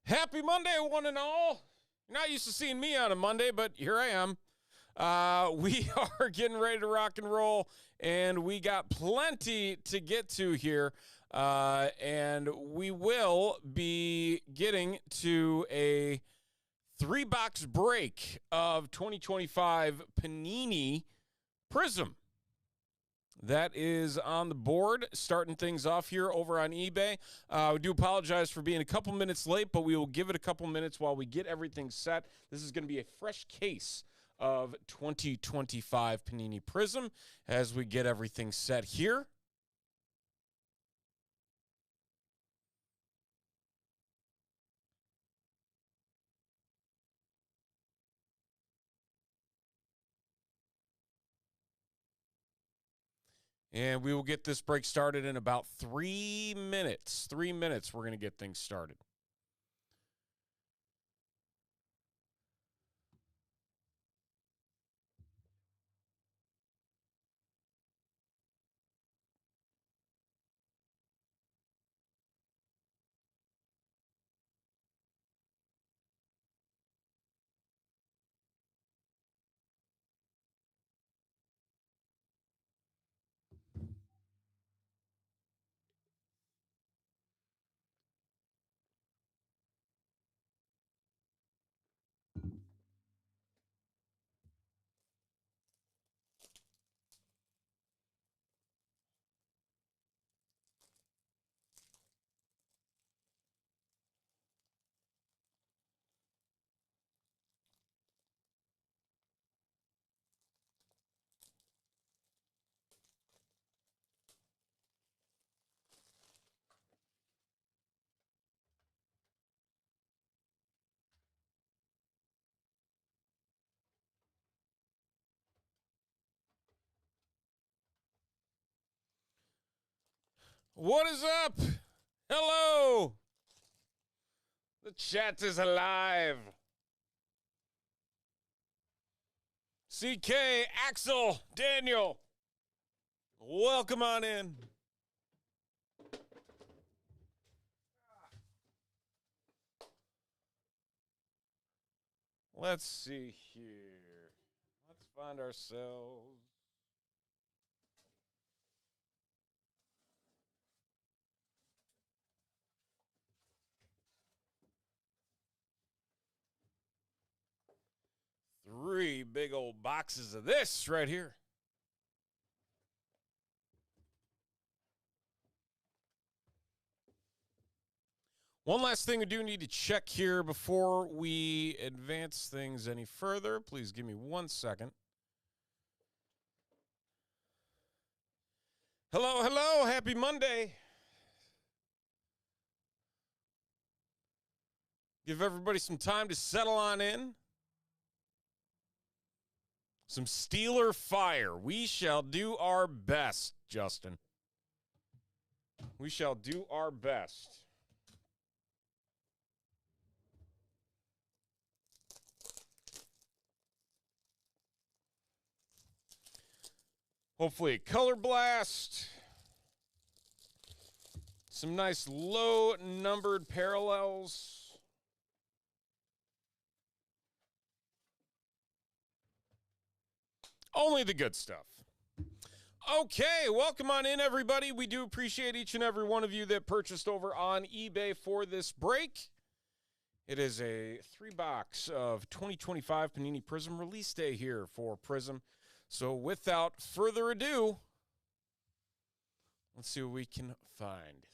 Happy Monday, one and all. You're not used to seeing me on a Monday, but here I am. We are getting ready to rock and roll, and we got plenty to get to here. And we will be getting to a 3-box break of 2025 Panini Prizm. That is on the board, starting things off here over on eBay. We do apologize for being a couple minutes late, but we will give it a couple minutes while we get everything set. This is going to be a fresh case of 2025 Panini Prizm as we get everything set here. And we will get this break started in about 3 minutes. 3 minutes, we're going to get things started. What is up? Hello. The chat is alive. CK, Axel, Daniel, welcome on in. Let's see here. Let's find ourselves. Three big old boxes of this right here. One last thing we do need to check here before we advance things any further. Please give me 1 second. Hello, hello. Happy Monday. Give everybody some time to settle on in. Some Steeler fire. We shall do our best, Justin. We shall do our best. Hopefully a color blast. Some nice low numbered parallels. Only the good stuff. Okay, welcome on in, everybody. We do appreciate each and every one of you that purchased over on eBay for this break. It is a 3-box of 2025 Panini Prizm release day here for Prizm. So without further ado, let's see what we can find.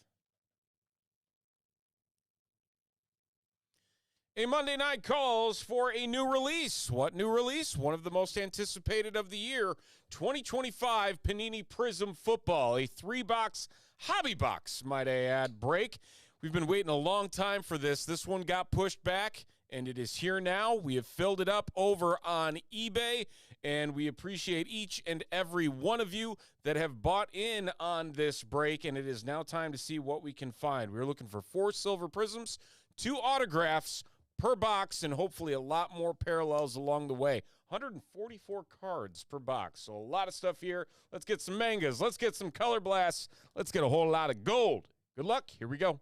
A Monday night calls for a new release. What new release? One of the most anticipated of the year, 2025 Panini Prizm Football, a 3-box hobby box, might I add, break. We've been waiting a long time for this. This one got pushed back, and it is here now. We have filled it up over on eBay, and we appreciate each and every one of you that have bought in on this break, and it is now time to see what we can find. We're looking for 4 silver prisms, 2 autographs per box, and hopefully a lot more parallels along the way. 144 cards per box, so a lot of stuff here. Let's get some mangas. Let's get some color blasts. Let's get a whole lot of gold. Good luck. Here we go.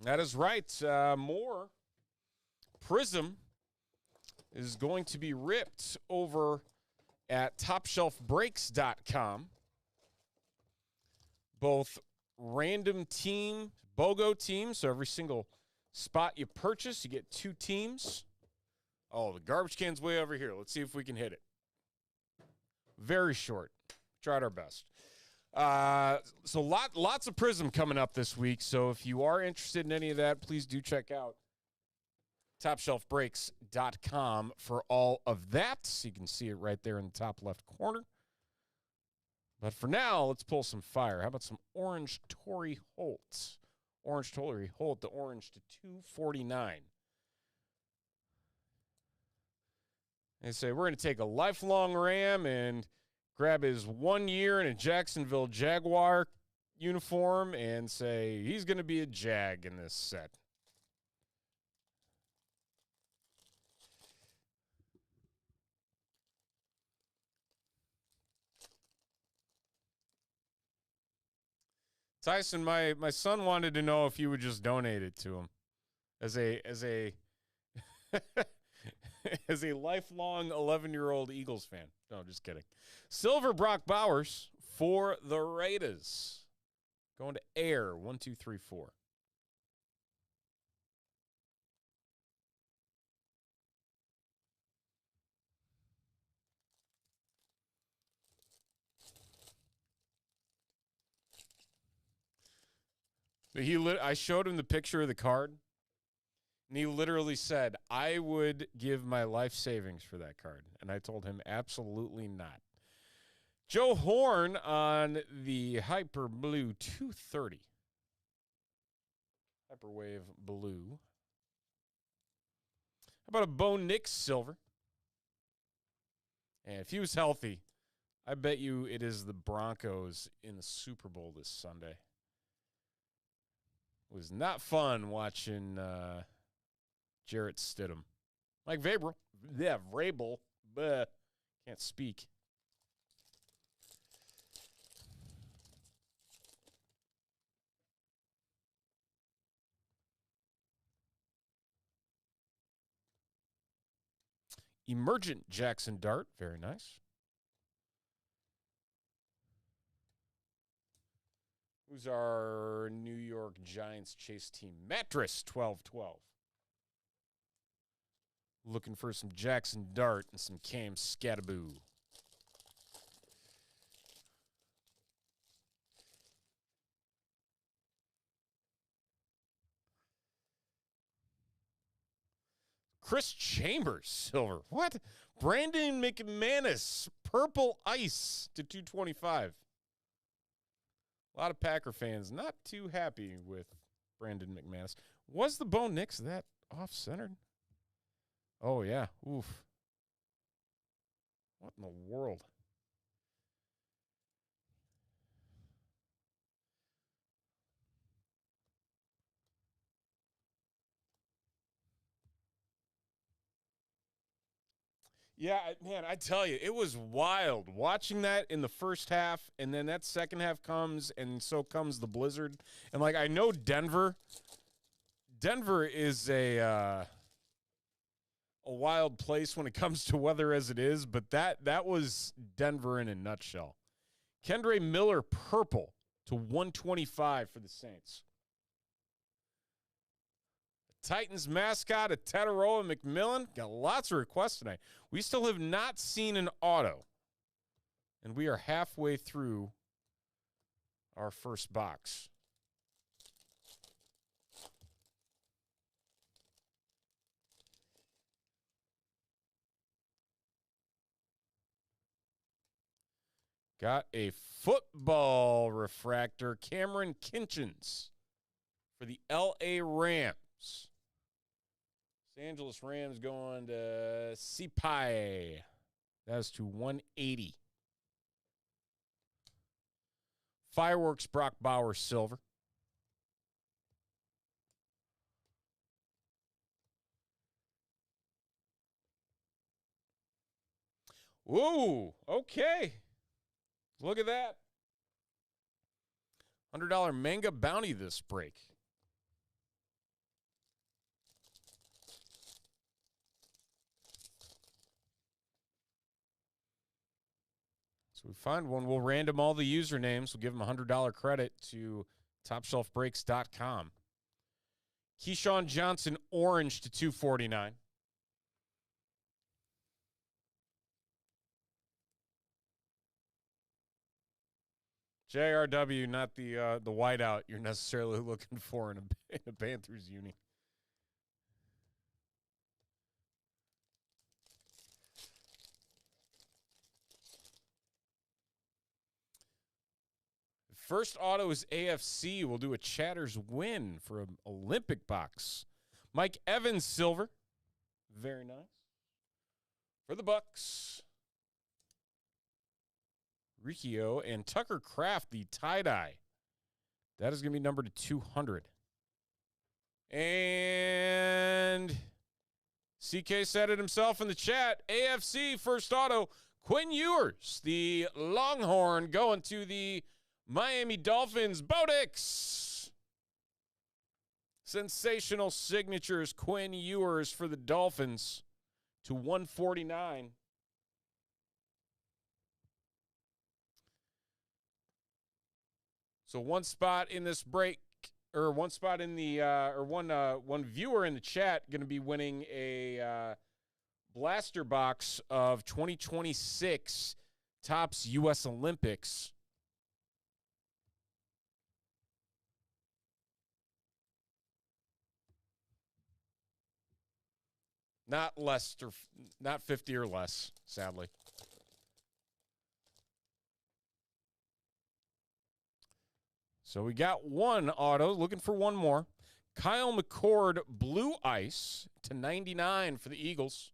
That is right. More Prizm is going to be ripped over at TopShelfBreaks.com. Both random team, BOGO teams, so every single spot you purchase, you get 2 teams. Oh, the garbage can's way over here. Let's see if we can hit it. Very short. Tried our best. So lots of Prizm coming up this week. So if you are interested in any of that, please do check out TopShelfBreaks.com for all of that. So you can see it right there in the top left corner. But for now, let's pull some fire. How about some Orange Torrey Holt? Orange Torrey Holt, the orange to 249. They say we're going to take a lifelong Ram and grab his 1 year in a Jacksonville Jaguar uniform and say he's going to be a Jag in this set. Tyson, my son wanted to know if you would just donate it to him as a as a lifelong 11-year-old Eagles fan. No, just kidding. Silver Brock Bowers for the Raiders. Going to air 1, 2, 3, 4. I showed him the picture of the card, and he literally said, I would give my life savings for that card. And I told him, absolutely not. Joe Horn on the Hyper Blue 230. Hyperwave Blue. How about a Bo Nix Silver? And if he was healthy, I bet you it is the Broncos in the Super Bowl this Sunday. It was not fun watching Jarrett Stidham. Mike Vrabel. Yeah, Vrabel. Bleh. Can't speak. Emergent Jackson Dart. Very nice. Who's our New York Giants chase team? Mattress 12-12. Looking for some Jackson Dart and some Cam Scattaboo. Chris Chambers, silver. What? Brandon McManus, purple ice to 225. A lot of Packer fans not too happy with Brandon McManus. Was the Bo Nix that off-centered? Oh, yeah. Oof. What in the world? Yeah, man, I tell you, it was wild watching that in the first half, and then that second half comes, and so comes the blizzard. And, like, I know Denver is a wild place when it comes to weather as it is, but that was Denver in a nutshell. Kendre Miller, purple to 125 for the Saints. Titans mascot, a Tataroa McMillan. Got lots of requests tonight. We still have not seen an auto. And we are halfway through our first box. Got a football refractor, Cameron Kinchins for the L.A. Rams. Los Angeles Rams going to CPI. That's to 180. Fireworks, Brock Bowers, silver. Ooh, okay. Look at that. $100 manga bounty this break. So we find one. We'll random all the usernames. We'll give them $100 credit to TopShelfBreaks.com. Keyshawn Johnson, orange to 249. JRW, not the whiteout you're necessarily looking for in a Panthers uni. First auto is AFC. We'll do a Chatters win for an Olympic box. Mike Evans, silver. Very nice. For the Bucks. Riccio and Tucker Kraft, the tie-dye. That is going to be numbered to 200. And CK said it himself in the chat. AFC first auto, Quinn Ewers, the Longhorn, going to the Miami Dolphins. Bodix. Sensational signatures, Quinn Ewers for the Dolphins to 149. So one spot in this break, or one spot in the, one viewer in the chat going to be winning a blaster box of 2026 Topps U.S. Olympics. Not less, or not 50 or less, sadly. So we got one auto, looking for one more. Kyle McCord, blue ice to 99 for the Eagles.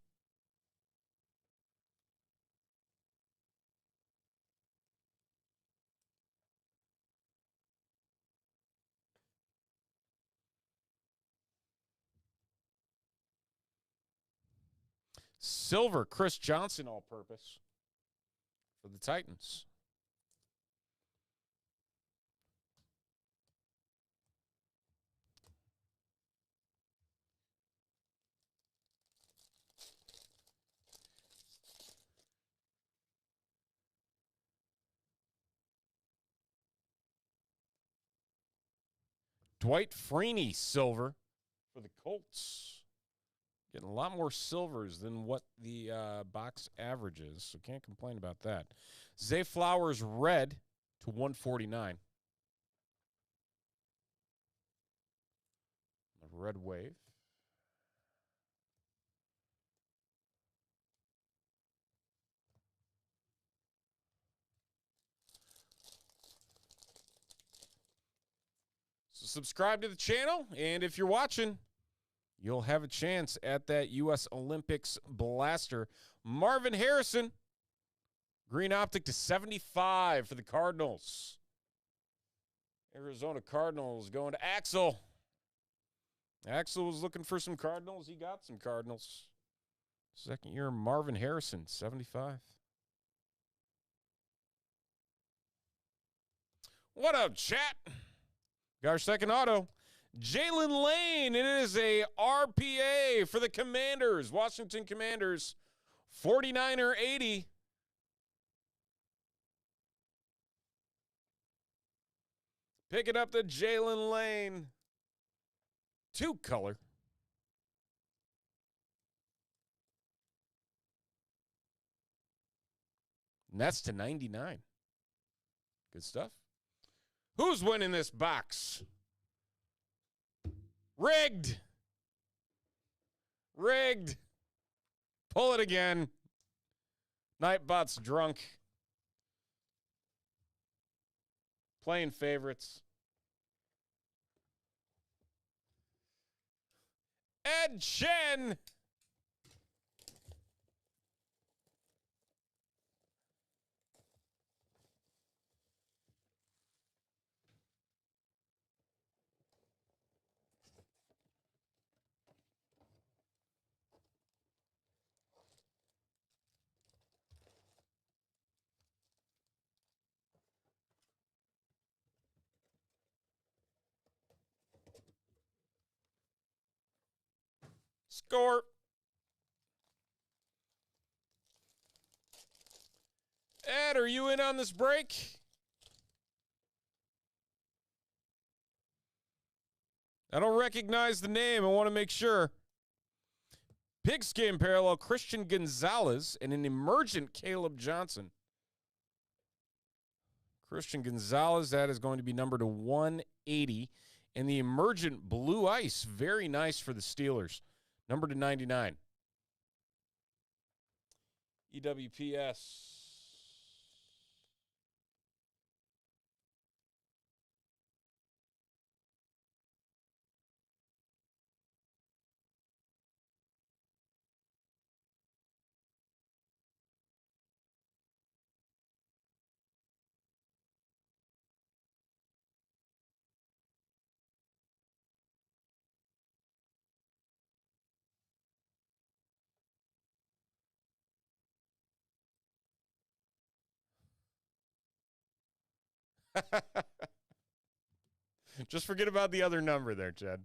Silver, Chris Johnson, all-purpose for the Titans. Dwight Freeney, silver for the Colts. Getting a lot more silvers than what the box average is, so can't complain about that. Zay Flowers, red to 149. A red wave. So subscribe to the channel, and if you're watching, you'll have a chance at that U.S. Olympics blaster. Marvin Harrison, green optic to 75 for the Cardinals. Arizona Cardinals going to Axel. Axel was looking for some Cardinals. He got some Cardinals. Second year, Marvin Harrison, 75. What up, chat? Got our second auto. Jalen Lane, it is a RPA for the Commanders, Washington Commanders, 49er 80. Picking up the Jalen Lane 2-color. And that's to 99. Good stuff. Who's winning this box? Rigged. Rigged. Pull it again. Nightbot's drunk. Playing favorites. Ed Chen. Score. Ed, are you in on this break? I don't recognize the name. I want to make sure. Pigskin parallel, Christian Gonzalez, and an emergent Caleb Johnson. Christian Gonzalez, that is going to be numbered to 180. And the emergent blue ice, very nice for the Steelers, numbered to 99. EWPS. Just forget about the other number there, Chad.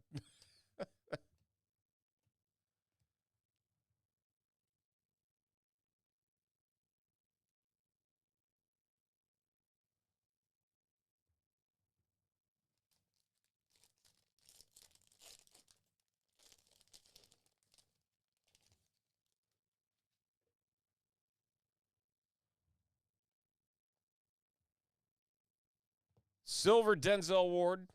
Silver, Denzel Ward.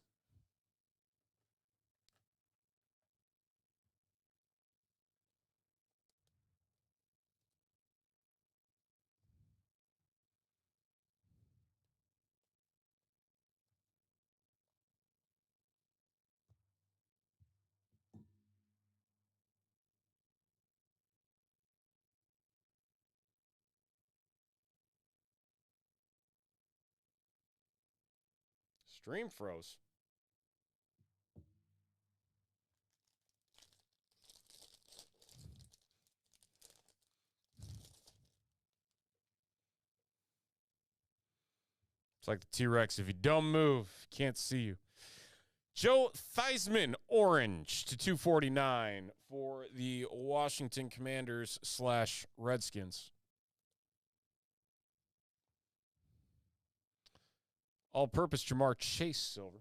Stream froze. It's like the T-Rex. If you don't move, can't see you. Joe Theismann, orange to 249 for the Washington Commanders / Redskins. All-purpose Jamar Chase, silver.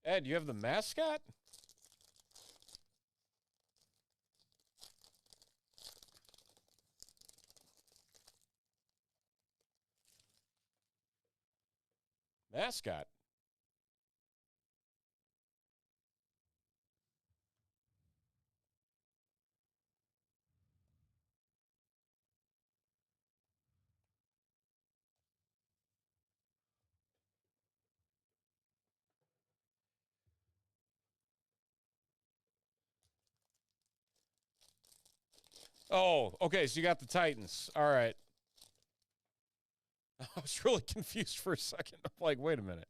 Ed, you have the mascot? Mascot. Oh, okay, so you got the Titans. All right. I was really confused for a second. I'm like, wait a minute.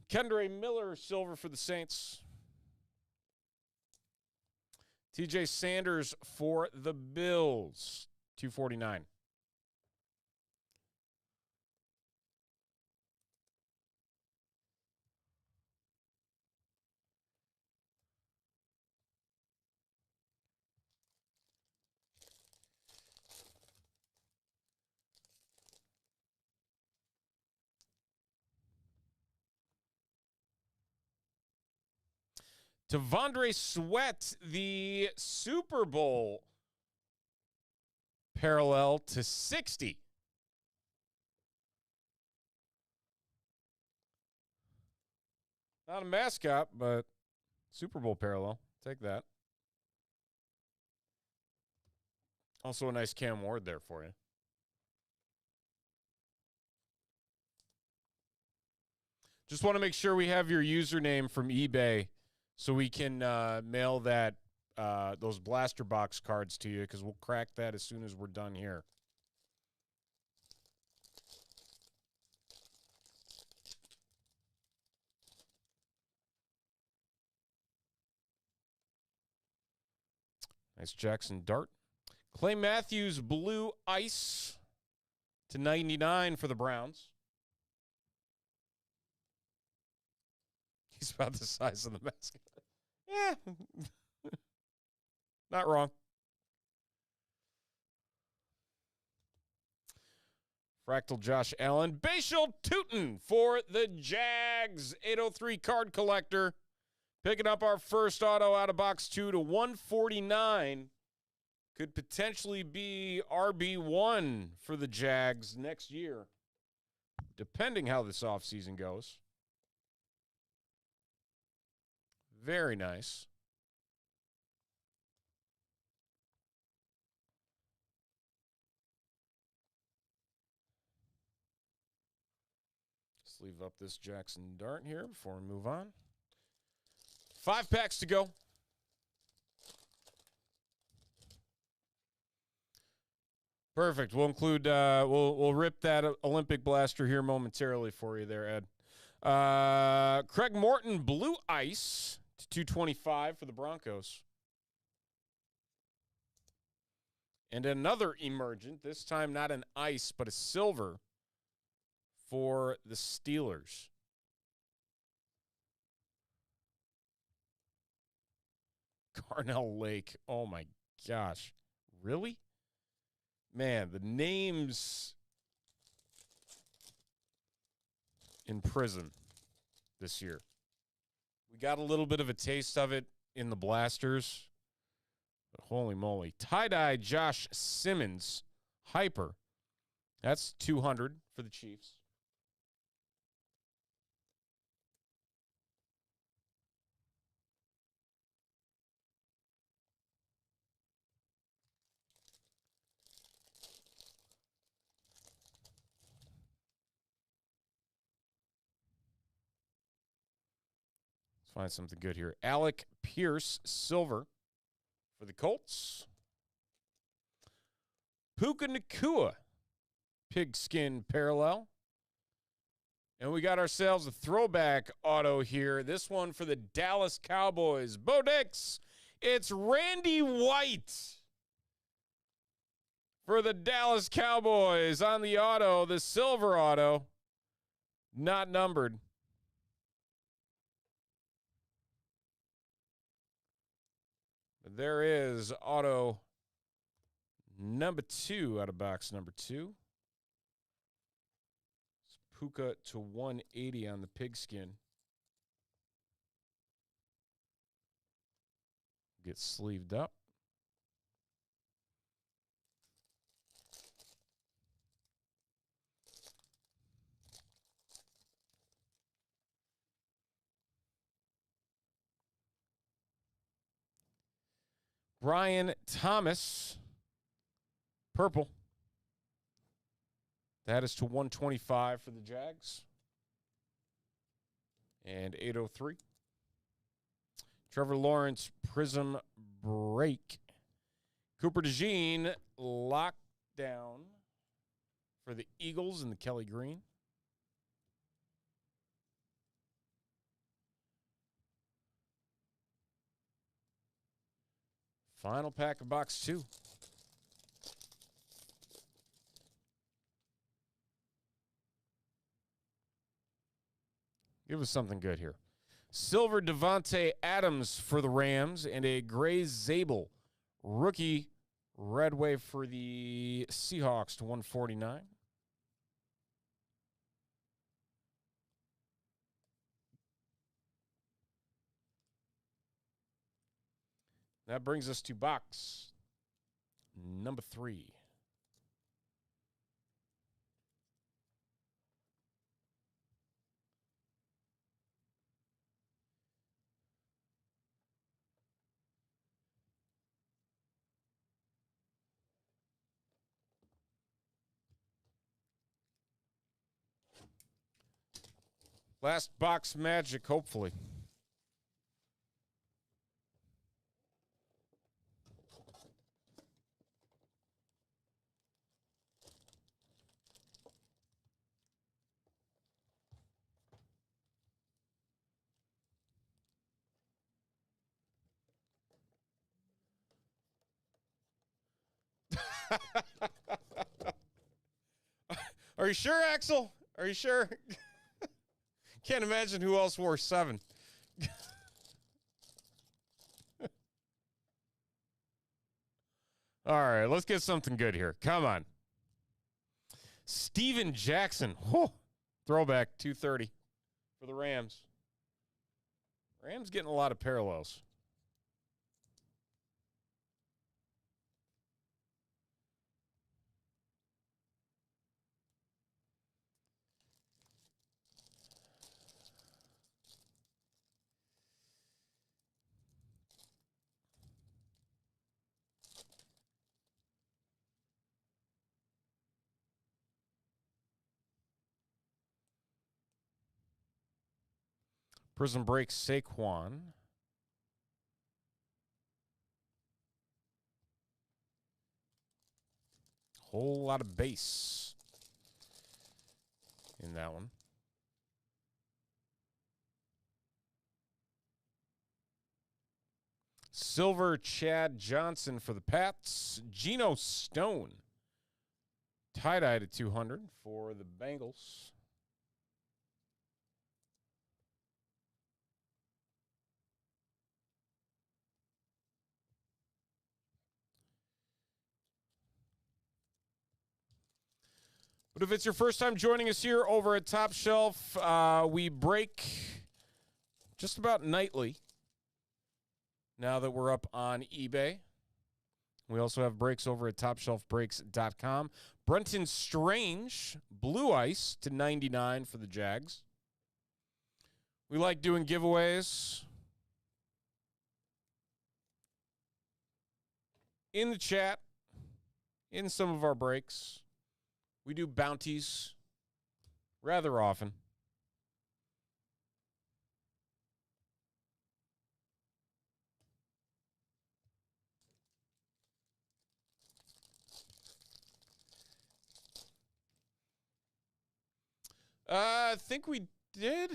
Kendre Miller, silver for the Saints. TJ Sanders for the Bills, 249. Devondre Sweat, the Super Bowl parallel to 60. Not a mascot, but Super Bowl parallel. Take that. Also a nice Cam Ward there for you. Just want to make sure we have your username from eBay so we can mail that those blaster box cards to you, because we'll crack that as soon as we're done here. Nice Jackson Dart. Clay Matthews, blue ice /99 for the Browns. He's about the size of the mascot. Yeah. Not wrong. Fractal Josh Allen. Bashal Tootin for the Jags. 803 card collector. Picking up our first auto out of box 2 /149. Could potentially be RB1 for the Jags next year, depending how this offseason goes. Very nice. Sleeve up this Jackson Dart here before we move on. 5 packs to go. Perfect. We'll include, we'll rip that Olympic blaster here momentarily for you there, Ed. Craig Morton, blue ice /225 for the Broncos. And another emergent, this time not an ice, but a silver for the Steelers. Carnell Lake. Oh, my gosh. Really? Man, the names in Prizm this year. We got a little bit of a taste of it in the blasters. But holy moly. Tie-dye Josh Simmons. Hyper. That's 200 for the Chiefs. Find something good here. Alec Pierce, silver for the Colts. Puka Nacua, pigskin parallel. And we got ourselves a throwback auto here. This one for the Dallas Cowboys. Bo Nix, it's Randy White for the Dallas Cowboys on the auto, the silver auto, not numbered. There is auto number 2 out of box number 2. It's Puka /180 on the pigskin. Get sleeved up. Brian Thomas, purple. That is /125 for the Jags. And 803. Trevor Lawrence, Prizm break. Cooper DeJean, lockdown for the Eagles and the Kelly Green. Final pack of box 2. Give us something good here. Silver Devontae Adams for the Rams and a gray Zabel rookie red wave for the Seahawks /149. That brings us to box number 3. Last box magic, hopefully. Are you sure, Axel? Are you sure? Can't imagine who else wore 7. All right, let's get something good here. Come on. Steven Jackson. Whew. Throwback, 230 for the Rams. Rams getting a lot of parallels. Prism break Saquon. Whole lot of base in that one. Silver Chad Johnson for the Pats. Geno Stone. Tie-dye to 200 for the Bengals. But if it's your first time joining us here over at Top Shelf, we break just about nightly now that we're up on eBay. We also have breaks over at TopShelfBreaks.com. Brenton Strange, Blue Ice to 99 for the Jags. We like doing giveaways. In the chat, in some of our breaks, we do bounties rather often. I think we did.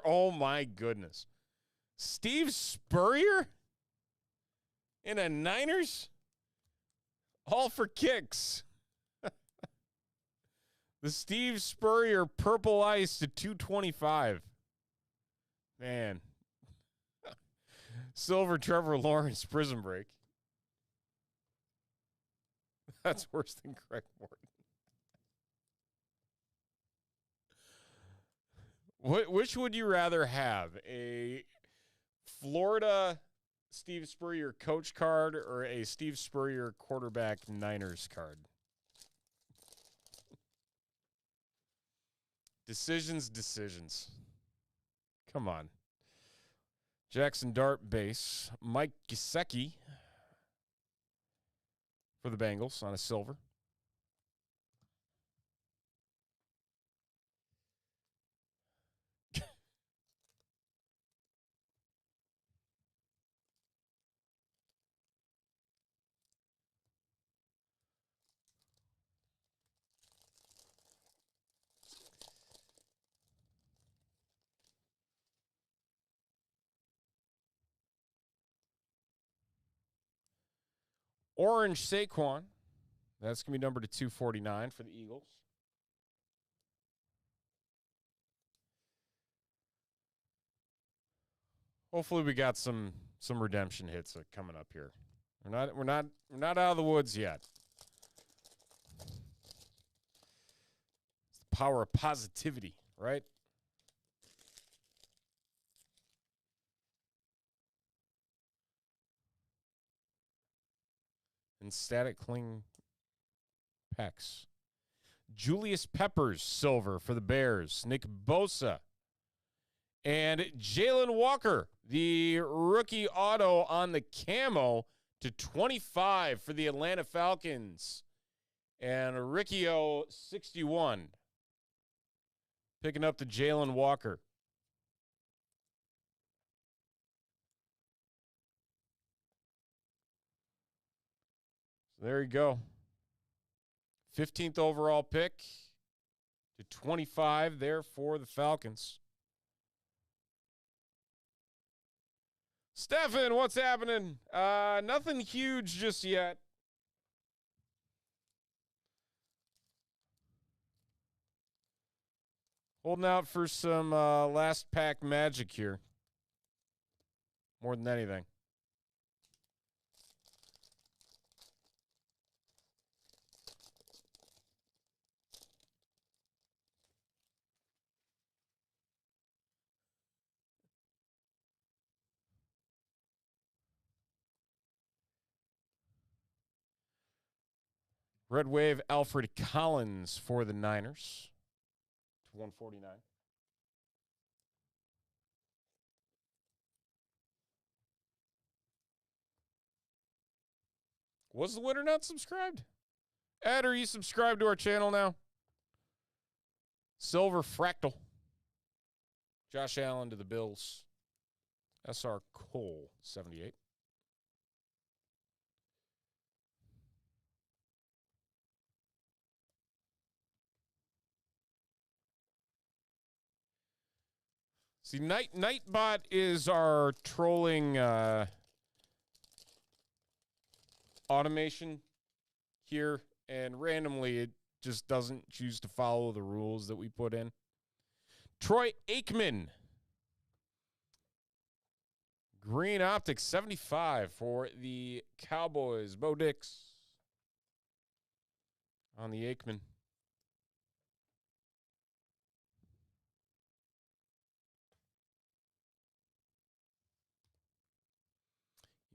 Oh my goodness. Steve Spurrier in a Niners? All for kicks. The Steve Spurrier purple ice to 225. Man. Silver Trevor Lawrence Prism break. That's worse than Craig Morton. Which would you rather have? A Florida Steve Spurrier coach card or a Steve Spurrier quarterback Niners card? Decisions. Come on. Jackson Dart base. Mike Gesicki for the Bengals on a silver. Orange Saquon. That's going to be numbered to 249 for the Eagles. Hopefully we got some redemption hits coming up here. We're not out of the woods yet. It's the power of positivity, right? And static cling pecs. Julius Peppers, silver for the Bears. Nick Bosa. And Jalen Walker, the rookie auto on the camo to 25 for the Atlanta Falcons. And Riccio 61. Picking up the Jalen Walker. So there you go. 15th overall pick to 25 there for the Falcons. Stefan, what's happening? Nothing huge just yet. Holding out for some last pack magic here. More than anything. Red Wave Alfred Collins for the Niners to 149. Was the winner not subscribed? Ed, are you subscribed to our channel now? Silver Fractal. Josh Allen to the Bills. SR Cole, 78. See, Nightbot is our trolling automation here, and randomly it just doesn't choose to follow the rules that we put in. Troy Aikman. Green Optic, 75 for the Cowboys. Bo Dix on the Aikman.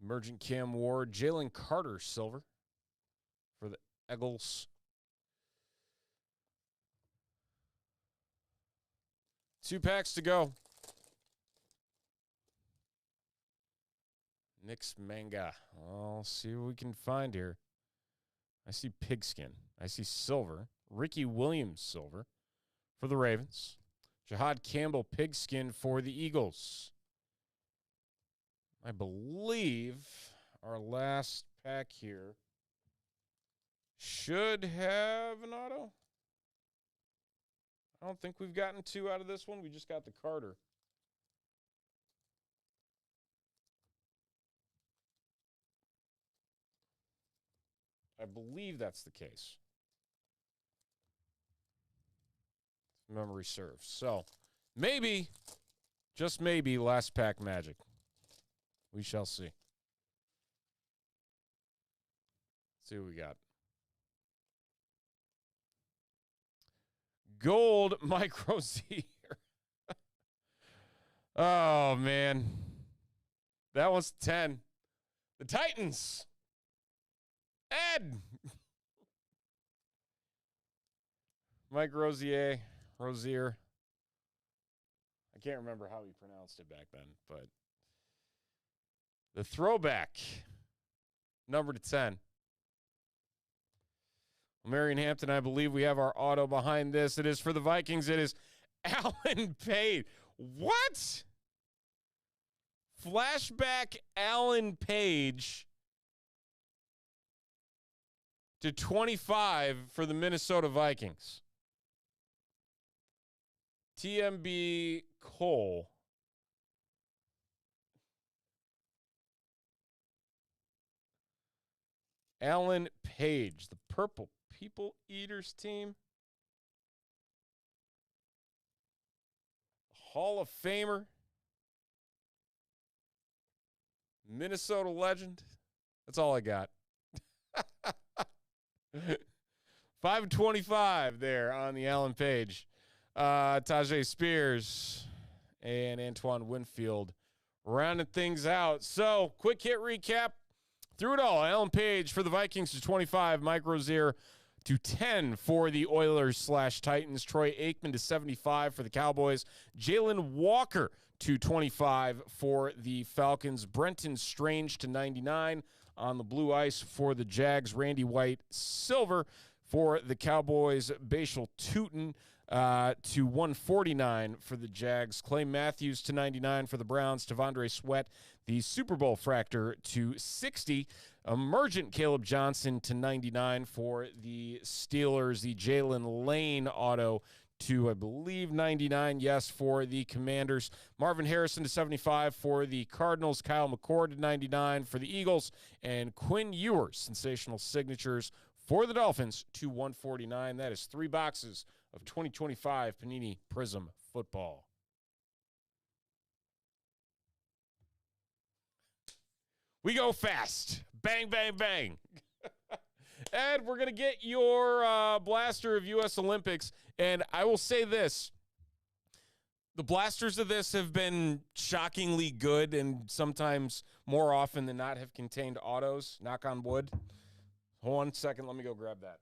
Emergent Cam Ward, Jalen Carter, silver for the Eagles. 2 packs to go. Nick's Manga. I'll see what we can find here. I see Pigskin. I see silver. Ricky Williams, silver for the Ravens. Jahad Campbell, Pigskin for the Eagles. I believe our last pack here should have an auto. I don't think we've gotten 2 out of this one. We just got the Carter. I believe that's the case. If memory serves. So, maybe, just maybe, last pack magic. We shall see. See what we got. Gold Micro Z. Oh, man. That was 10. The Titans. Ed. Mike Rozier. I can't remember how he pronounced it back then, but the throwback, number to 10. Marion Hampton, I believe we have our auto behind this. It is for the Vikings. It is Alan Page. What? Flashback Alan Page to 25 for the Minnesota Vikings. TMB Cole. Alan Page, the Purple People Eaters team. Hall of Famer. Minnesota legend. That's all I got. 525 there on the Alan Page. Tajay Spears and Antoine Winfield rounding things out. So, quick hit recap. Through it all, Alan Page for the Vikings to 25. Mike Rozier to 10 for the Oilers/Titans. Troy Aikman to 75 for the Cowboys. Jalen Walker to 25 for the Falcons. Brenton Strange to 99 on the blue ice for the Jags. Randy White, silver for the Cowboys. Bashal Tootin to 149 for the Jags. Clay Matthews to 99 for the Browns. Tavondre Sweat, the Super Bowl fractor, to 60. Emergent Caleb Johnson to 99 for the Steelers. The Jalen Lane auto to, I believe, 99. Yes, for the Commanders. Marvin Harrison to 75 for the Cardinals. Kyle McCord to 99 for the Eagles. And Quinn Ewers, sensational signatures for the Dolphins to 149. That is 3 boxes of 2025 Panini Prizm Football. We go fast. Bang, bang, bang. Ed, we're going to get your blaster of U.S. Olympics. And I will say this. The blasters of this have been shockingly good and sometimes more often than not have contained autos. Knock on wood. Hold on a second. Let me go grab that.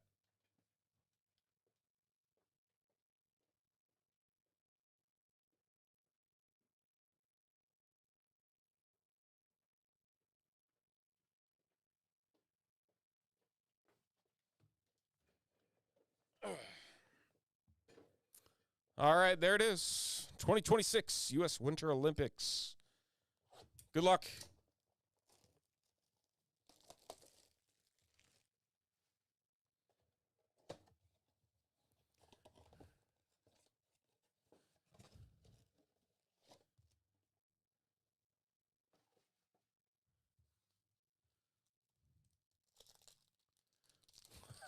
All right, there it is. 2026 U.S. Winter Olympics. Good luck.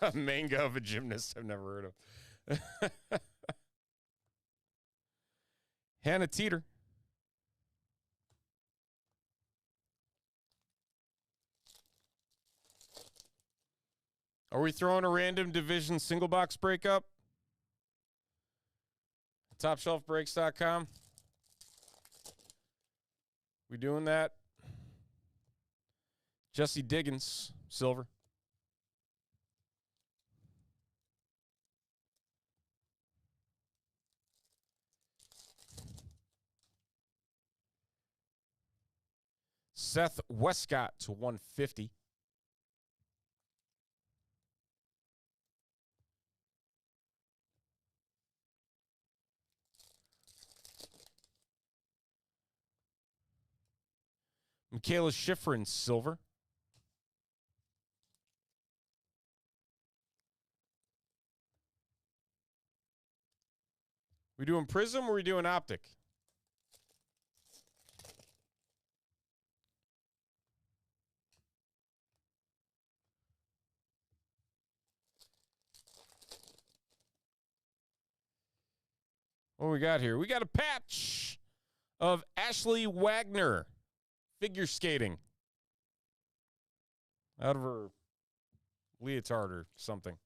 A manga of a gymnast I've never heard of. Hannah Teeter. Are we throwing a random division single box breakup? TopShelfBreaks.com. We doing that? Jesse Diggins, silver. Seth Westcott to 150. Michaela Schifrin, silver. We doing Prism or we doing Optic? What we got here? We got a patch of Ashley Wagner figure skating out of her leotard or something.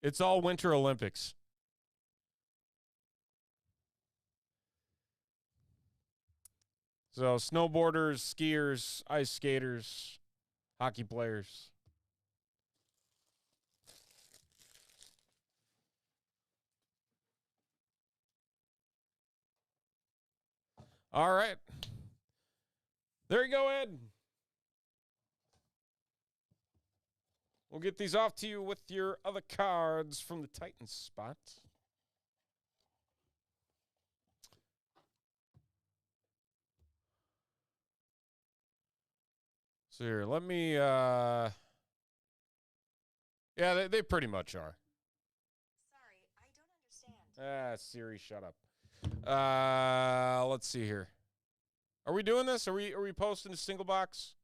It's all Winter Olympics. So snowboarders, skiers, ice skaters, hockey players. All right. There you go, Ed. We'll get these off to you with your other cards from the Titans spot. So here, let me, yeah, they pretty much are. Sorry, I don't understand. Siri, shut up. Let's see here. Are we doing this? Are we posting a single box?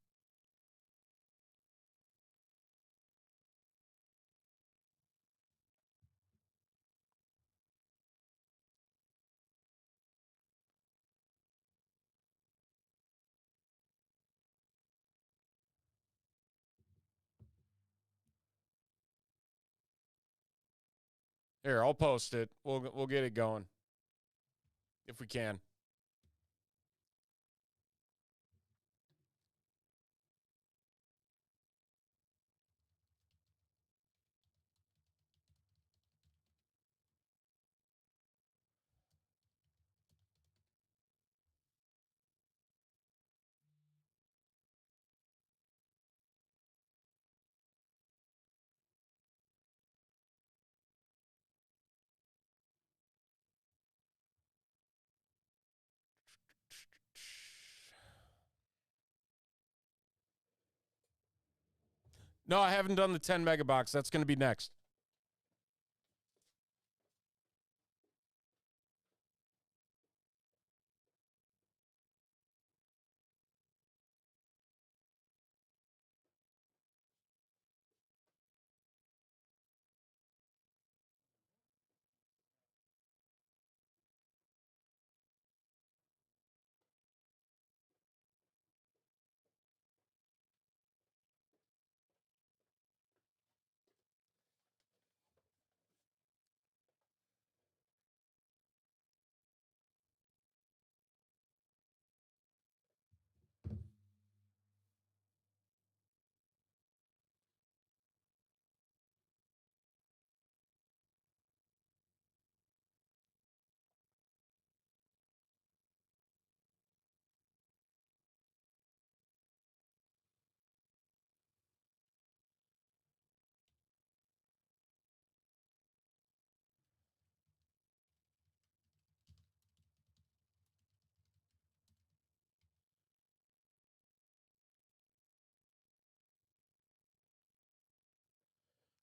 Here, I'll post it. We'll get it going if we can. No, I haven't done the 10 mega box. That's going to be next.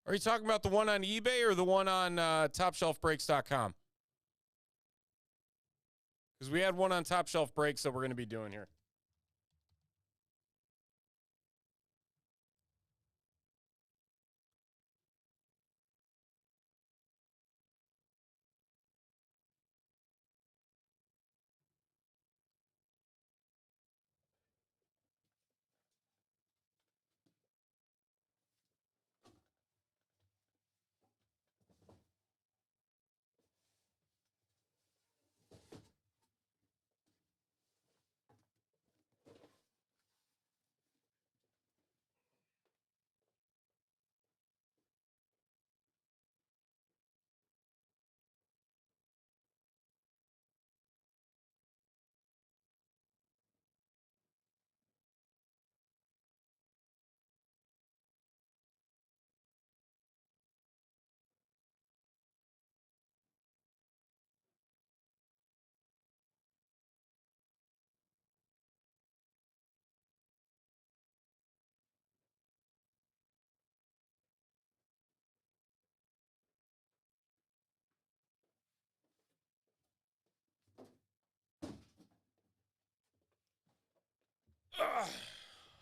Are you talking about the one on eBay or the one on TopShelfBreaks.com? Because we had one on Top Shelf Breaks that we're going to be doing here.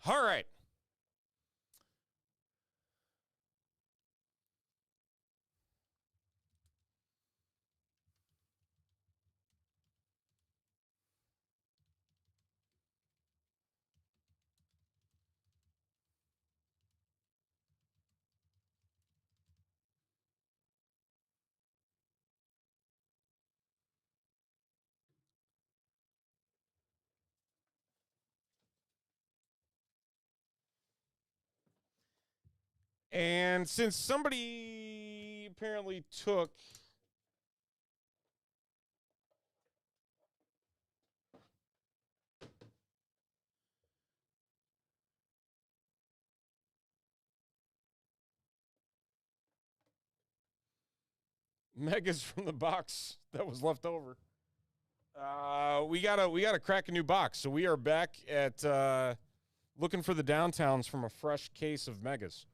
All right. And since somebody apparently took megas from the box that was left over, we gotta crack a new box. So we are back at looking for the downtowns from a fresh case of megas.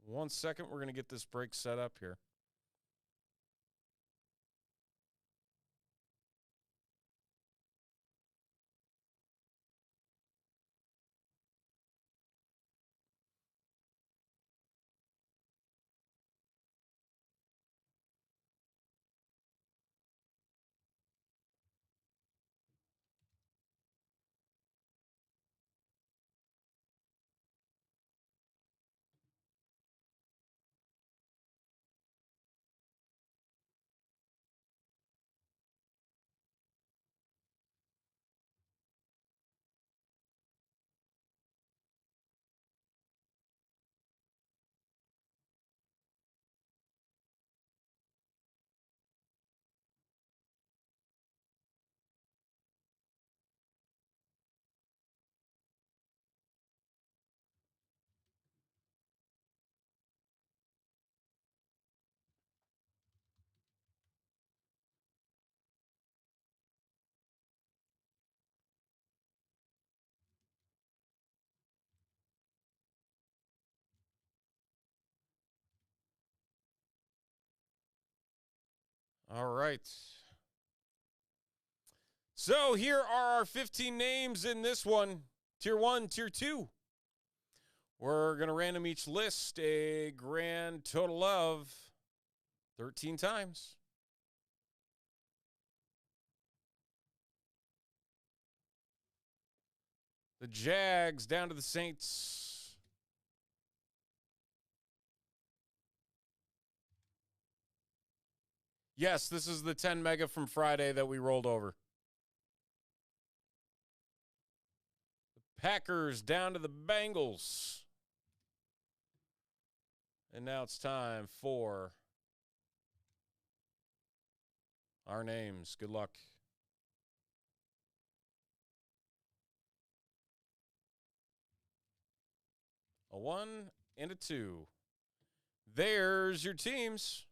One second, we're gonna get this break set up here. All right. So here are our 15 names in this one. Tier 1, Tier 2. We're going to random each list a grand total of 13 times. The Jags down to the Saints. Yes, this is the 10 mega from Friday that we rolled over. The Packers down to the Bengals. And now it's time for our names. Good luck. A 1 and a 2. There's your teams.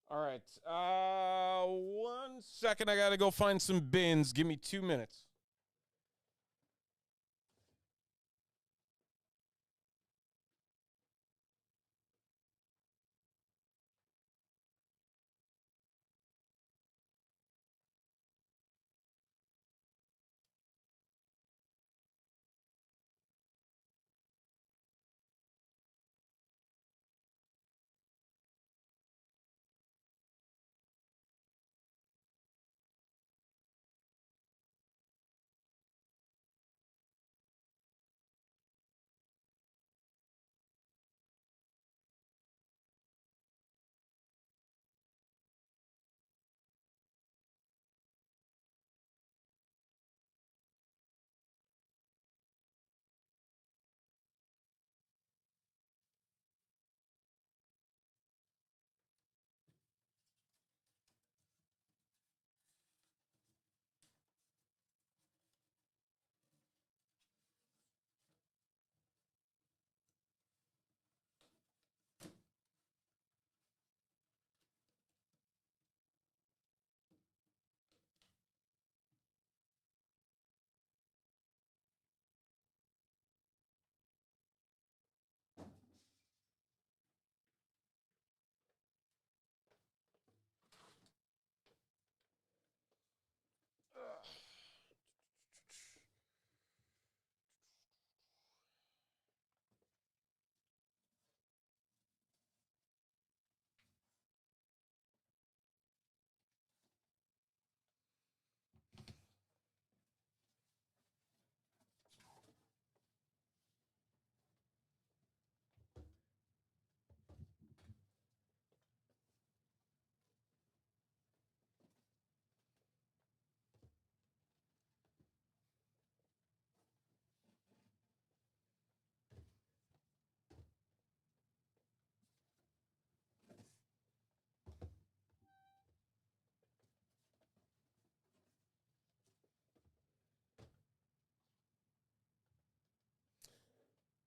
All right. 1 second. I got to go find some bins. Give me 2 minutes.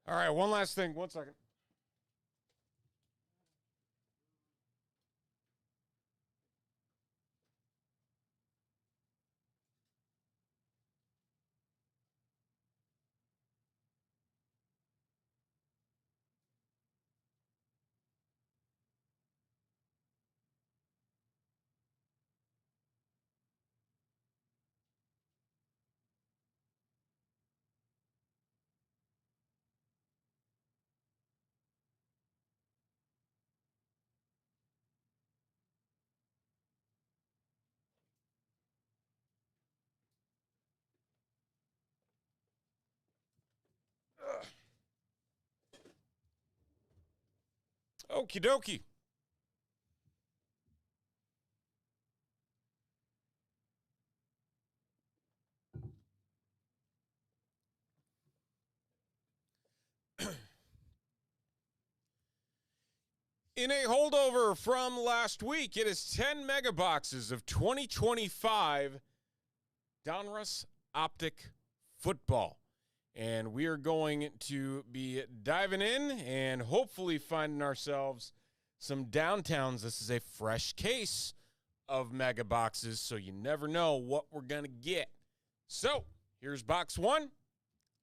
All right, one last thing. 1 second. Okie dokie. In a holdover from last week, it is 10 mega boxes of 2025 Donruss Optic Football. And we are going to be diving in and hopefully finding ourselves some downtowns. This is a fresh case of mega boxes, so you never know what we're going to get. So, here's box one.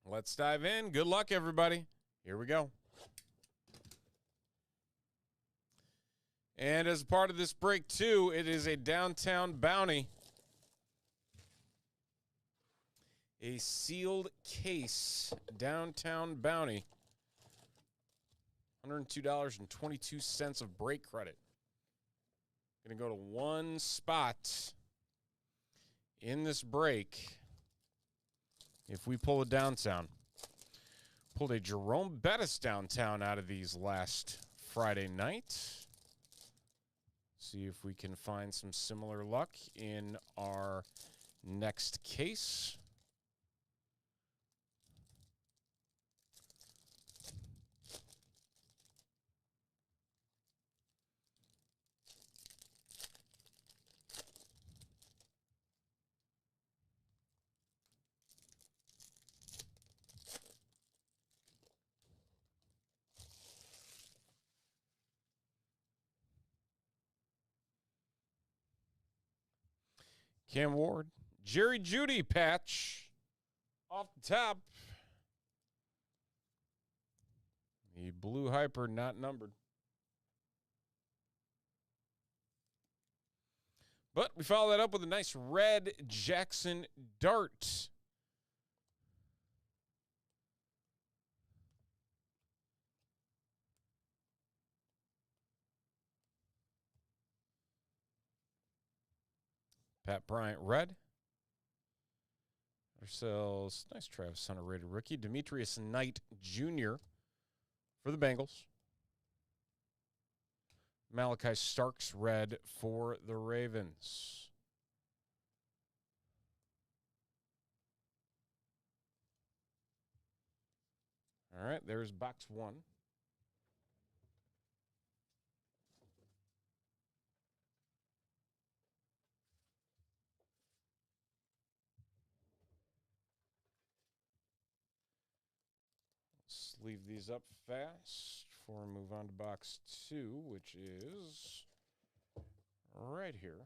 Let's dive in. Good luck, everybody. Here we go. And as part of this break, too, it is a Downtown Bounty. A sealed case Downtown Bounty. $102.22 of break credit. Going to go to one spot in this break. If we pull a downtown. Pulled a Jerome Bettis downtown out of these last Friday night. See if we can find some similar luck in our next case. Cam Ward, Jerry Jeudy patch off the top. The blue hyper not numbered. But we follow that up with a nice red Jackson Dart. Pat Bryant red. Ourselves, nice Travis Hunter rated rookie. Demetrius Knight Jr. for the Bengals. Malachi Starks red for the Ravens. All right, there's box one. Let's leave these up fast before we move on to box two, which is right here.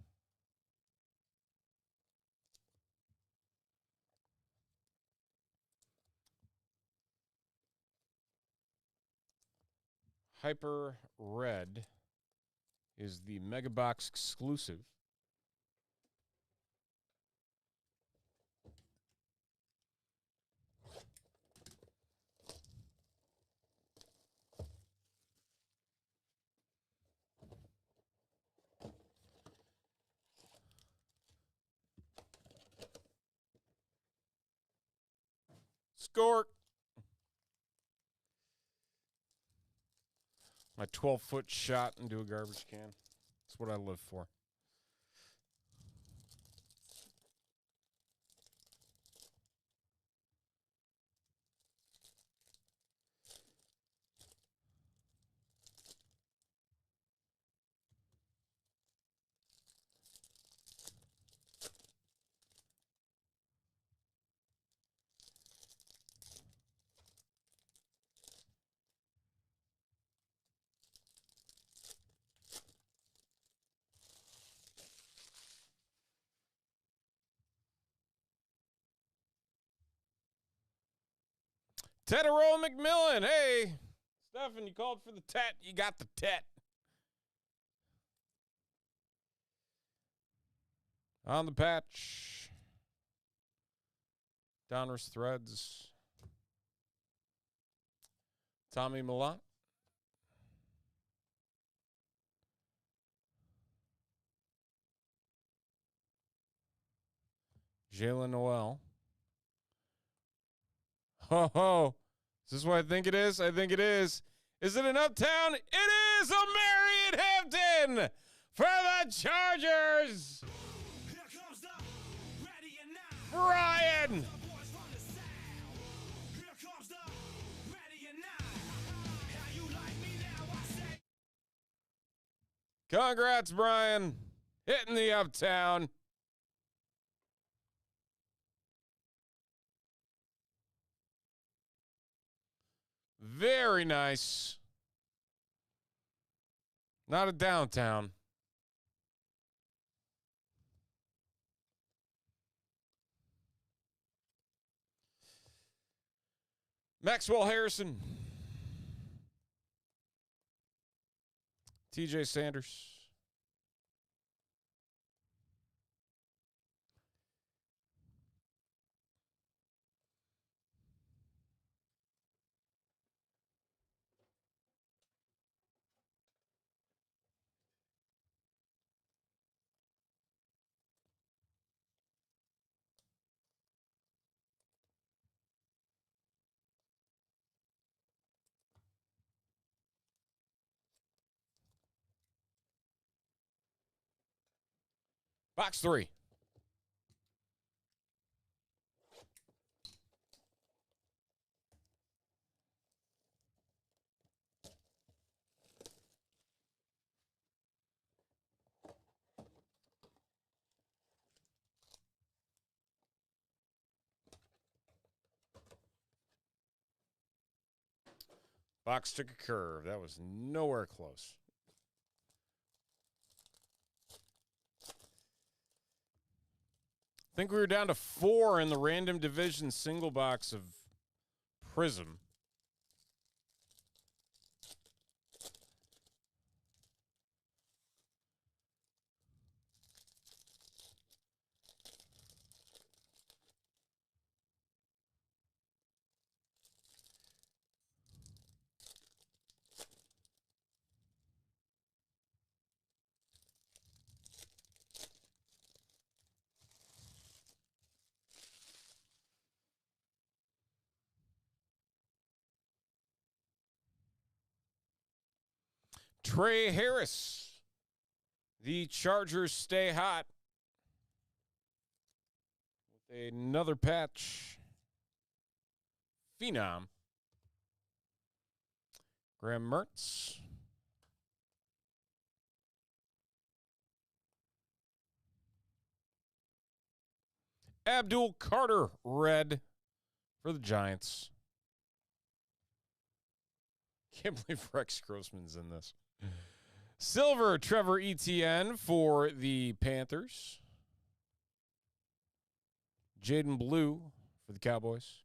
Hyper Red is the Mega Box exclusive. Score. My 12-foot shot into a garbage can. That's what I live for. Tedero McMillan. Hey, Stephen, you called for the tet. You got the tet. On the patch. Donruss Threads. Tommy Millott. Jalen Noel. Ho ho. Is this what I think it is? I think it is. Is it an Uptown? It is a Marion Hampton for the Chargers. Brian. Congrats, Brian. Hitting the Uptown. Very nice. Not a downtown. Maxwell Harrison. TJ Sanders. Box 3. Box took a curve. That was nowhere close. I think we were down to 4 in the random division single box of Prizm. Trey Harris. The Chargers stay hot. With another patch. Phenom. Graham Mertz. Abdul Carter, red for the Giants. Can't believe Rex Grossman's in this. Silver, Trevor Etienne for the Panthers. Jaden Blue for the Cowboys.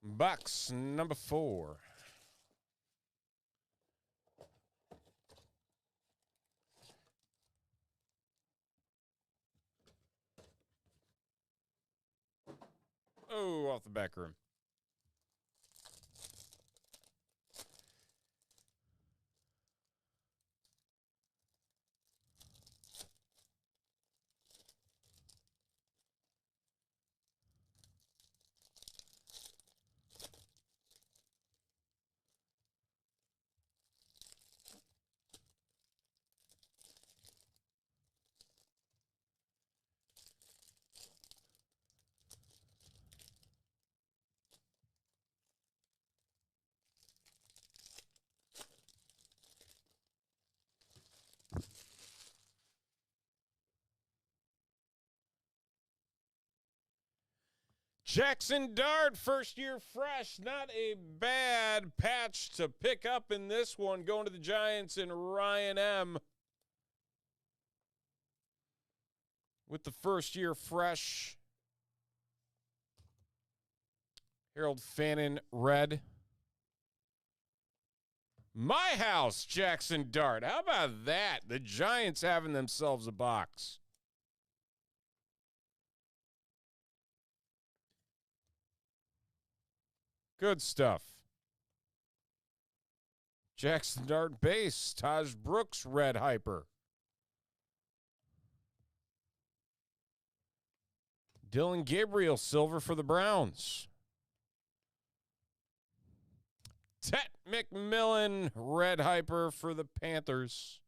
Box number 4. Oh, off the back rim. Jackson Dart, first year fresh. Not a bad patch to pick up in this one. Going to the Giants and Ryan M. With the first year fresh. Harold Fannin, red. My house, Jackson Dart. How about that? The Giants having themselves a box. Good stuff. Jackson Dart base. Taj Brooks, red hyper. Dylan Gabriel, silver for the Browns. Tet McMillan, red hyper for the Panthers.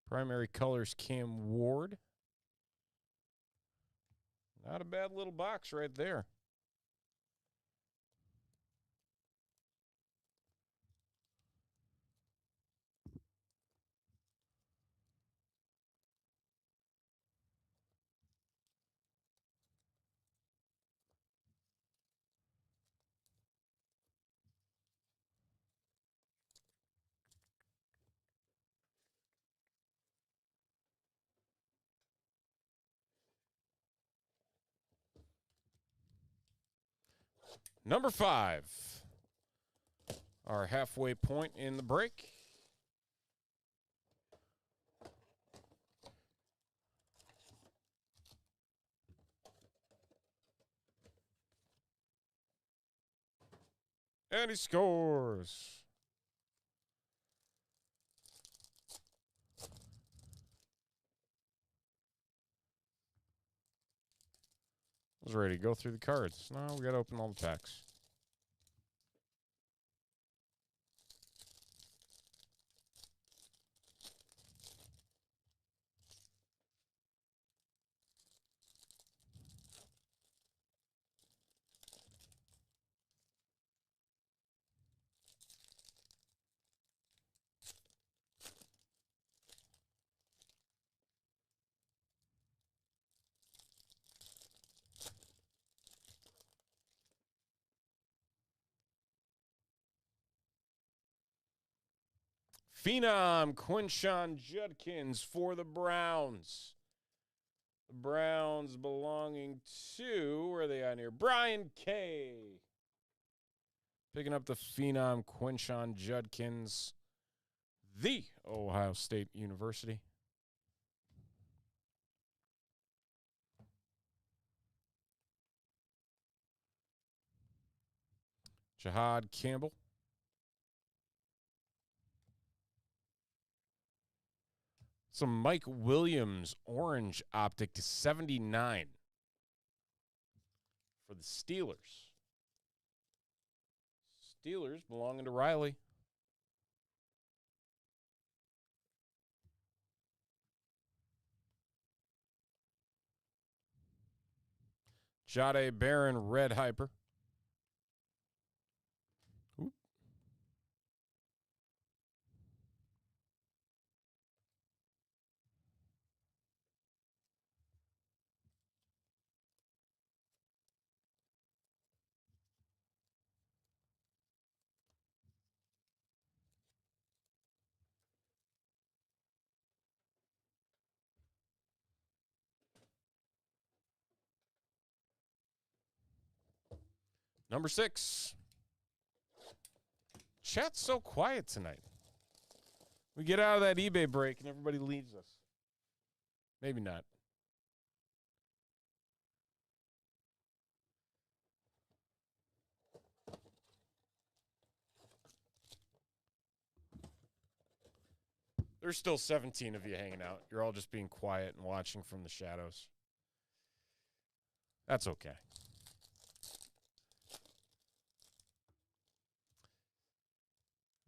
Primary colors, Cam Ward. Not a bad little box right there. Number 5. Our halfway point in the break. And he scores. I was ready to go through the cards. No, we got to open all the packs. Phenom Quinshon Judkins for the Browns. The Browns belonging to, where are they on here? Brian K. Picking up the Phenom Quinshon Judkins, the Ohio State University. Jahad Campbell. Some Mike Williams orange optic to 79 for the Steelers. Steelers belonging to Riley. Jade Barron red hyper. Oop. Number 6. Chat's so quiet tonight. We get out of that eBay break and everybody leaves us. Maybe not. There's still 17 of you hanging out. You're all just being quiet and watching from the shadows. That's okay.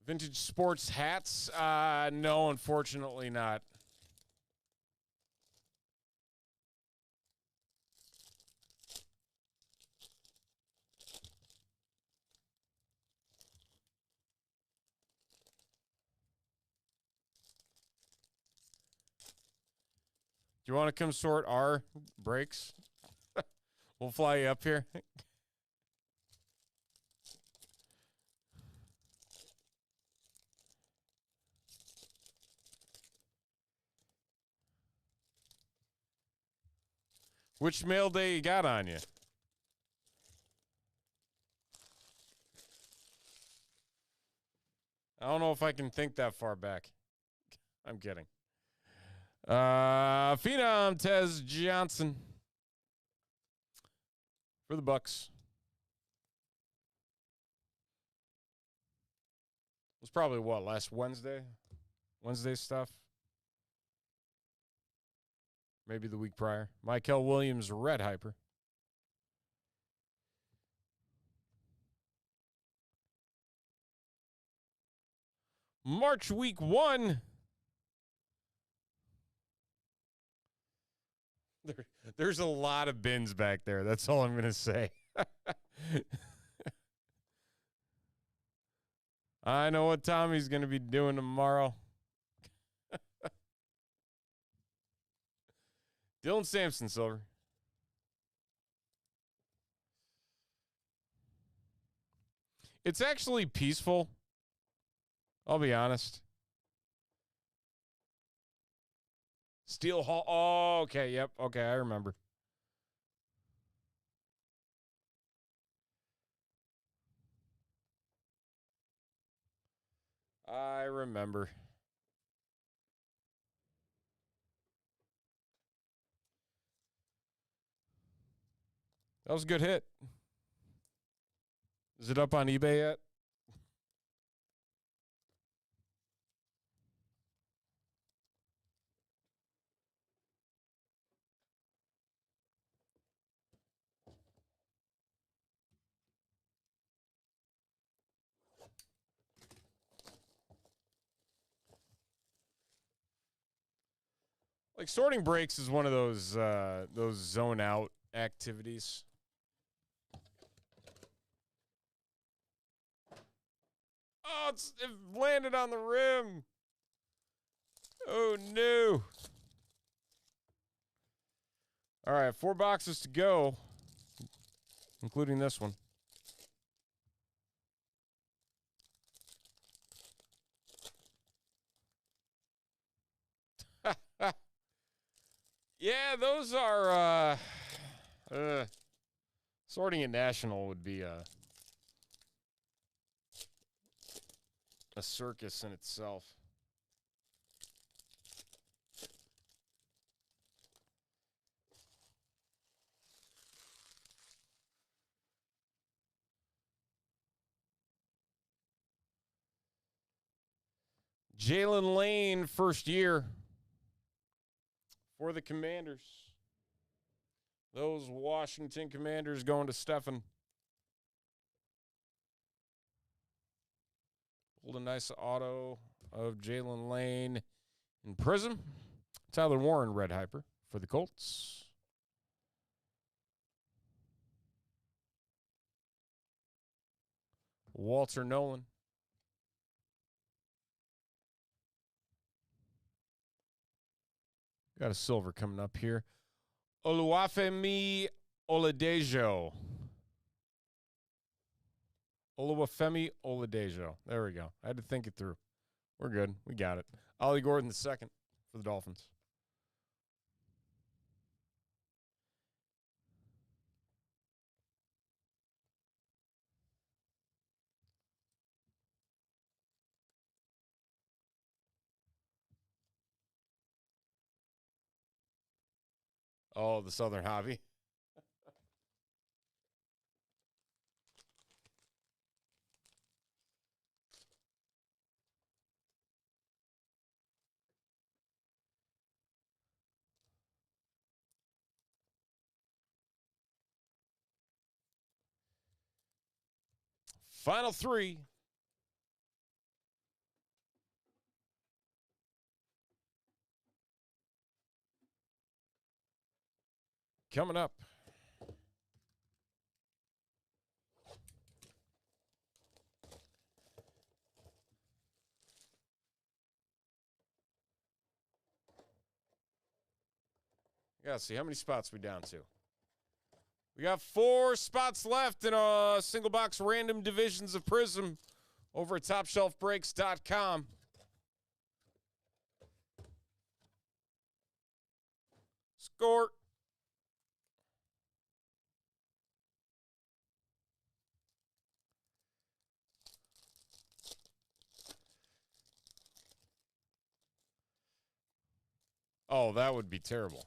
Vintage sports hats? No, unfortunately not. Do you want to come sort our breaks? We'll fly you up here. Which mail day you got on you? I don't know if I can think that far back. I'm kidding. Phenom Tez Johnson for the Bucks. It was probably what, last Wednesday? Wednesday stuff? Maybe the week prior. Michael Williams, red hyper. March week 1. There's a lot of bins back there. That's all I'm going to say. I know what Tommy's going to be doing tomorrow. Dylan Sampson, Silver. It's actually peaceful. I'll be honest. Steel Hall. Oh, okay. Yep. Okay. I remember. I remember. That was a good hit. Is it up on eBay yet? Like sorting breaks is one of those zone out activities. Oh, it landed on the rim. Oh, no. All right, 4 boxes to go, including this one. Yeah, those are sorting at National would be a circus in itself. Jalen Lane, first year for the Commanders. Those Washington Commanders going to Stefan. Pulled a nice auto of Jalen Lane in Prizm. Tyler Warren, red hyper for the Colts. Walter Nolan. Got a silver coming up here. Oluwafemi Oladejo. Oluwafemi Oladejo. There we go. I had to think it through. We're good. We got it. Ollie Gordon the second for the Dolphins. Oh, the Southern Hobby. Final 3. Coming up. Gotta see how many spots we down to. We got 4 spots left in a single box random divisions of Prizm over at TopShelfBreaks.com. Score. Oh, that would be terrible.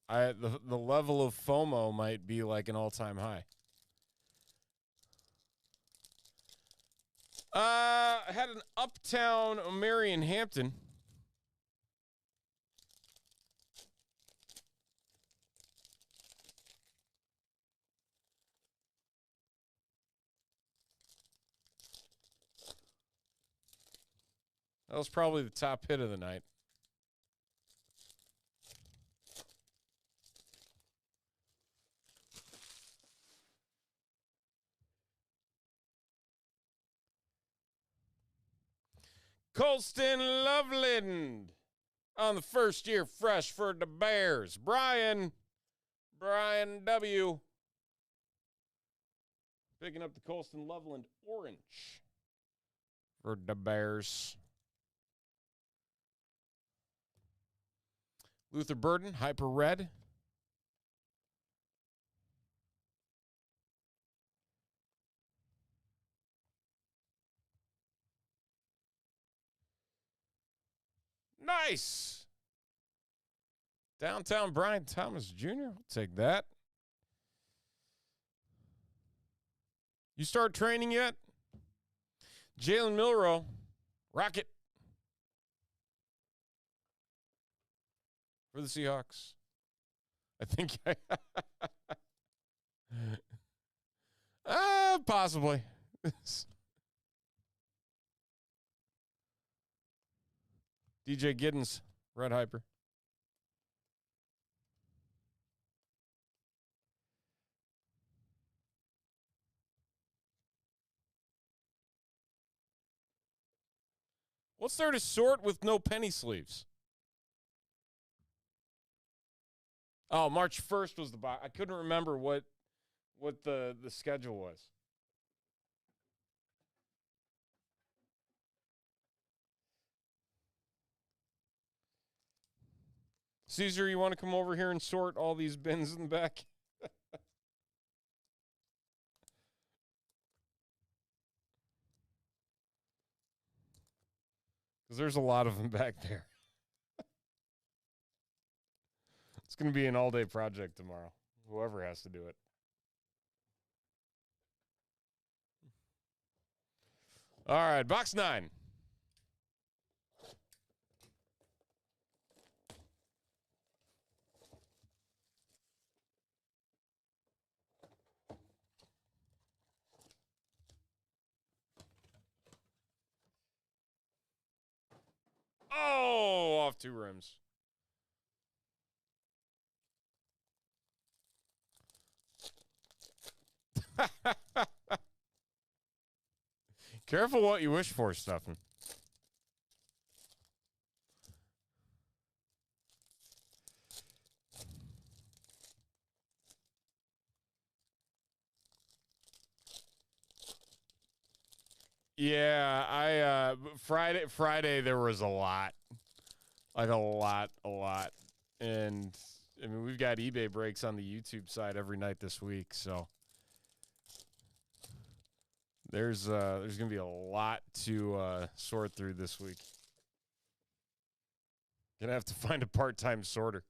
The level of FOMO might be like an all-time high. I had an Uptown Marion Hampton. That was probably the top hit of the night. Colston Loveland on the first year fresh for the Bears. Brian W. Picking up the Colston Loveland orange for the Bears. Luther Burden, hyper red. Nice. Downtown Brian Thomas Jr. I'll take that. You start training yet? Jalen Milroe, Rocket for the Seahawks. I think possibly. DJ Giddens, Red Hyper. What's there to sort with no penny sleeves? Oh, March 1st was the box. I couldn't remember what the schedule was. Caesar, you want to come over here and sort all these bins in the back? Because there's a lot of them back there. It's going to be an all-day project tomorrow. Whoever has to do it. All right, box 9. Oh, off 2 rims. Careful what you wish for, Stefan. Yeah, Friday there was a lot. Like a lot. And I mean, we've got eBay breaks on the YouTube side every night this week, so there's going to be a lot to sort through this week. Going to have to find a part-time sorter.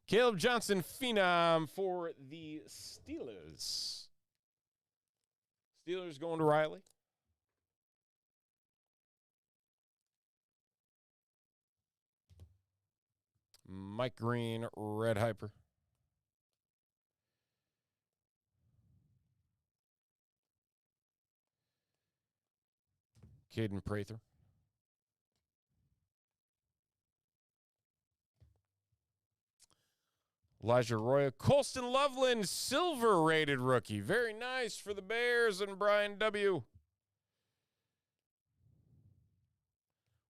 Caleb Johnson, Phenom for the Steelers. Steelers going to Riley. Mike Green, Red Hyper. Caden Prather. Elijah Roya. Colston Loveland, silver-rated rookie. Very nice for the Bears and Brian W.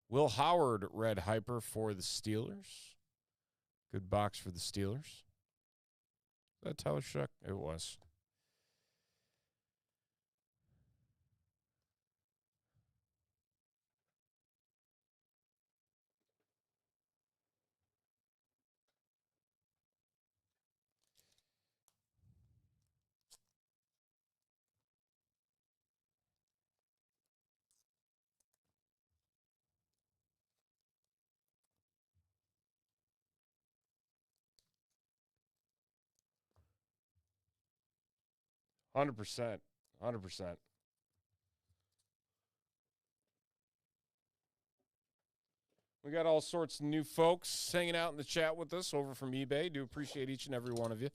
Will Howard, Red Hyper for the Steelers. Good box for the Steelers. Is that Tyler Shuck? It was. $100. $100. We got all sorts of new folks hanging out in the chat with us over from eBay. Do appreciate each and every one of you.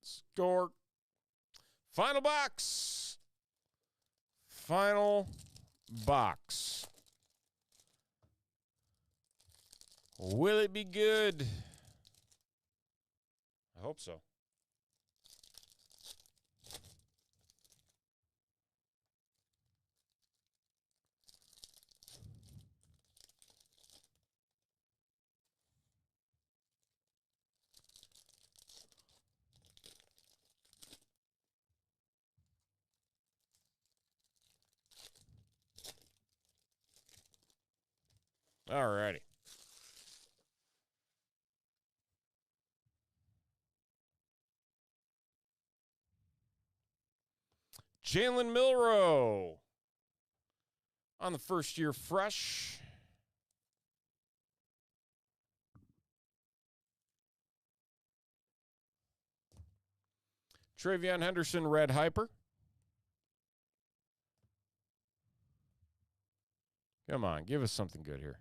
Score. Final box. Final box. Will it be good? I hope so. All righty. Jalen Milroe on the first year fresh. Travion Henderson, red hyper. Come on, give us something good here.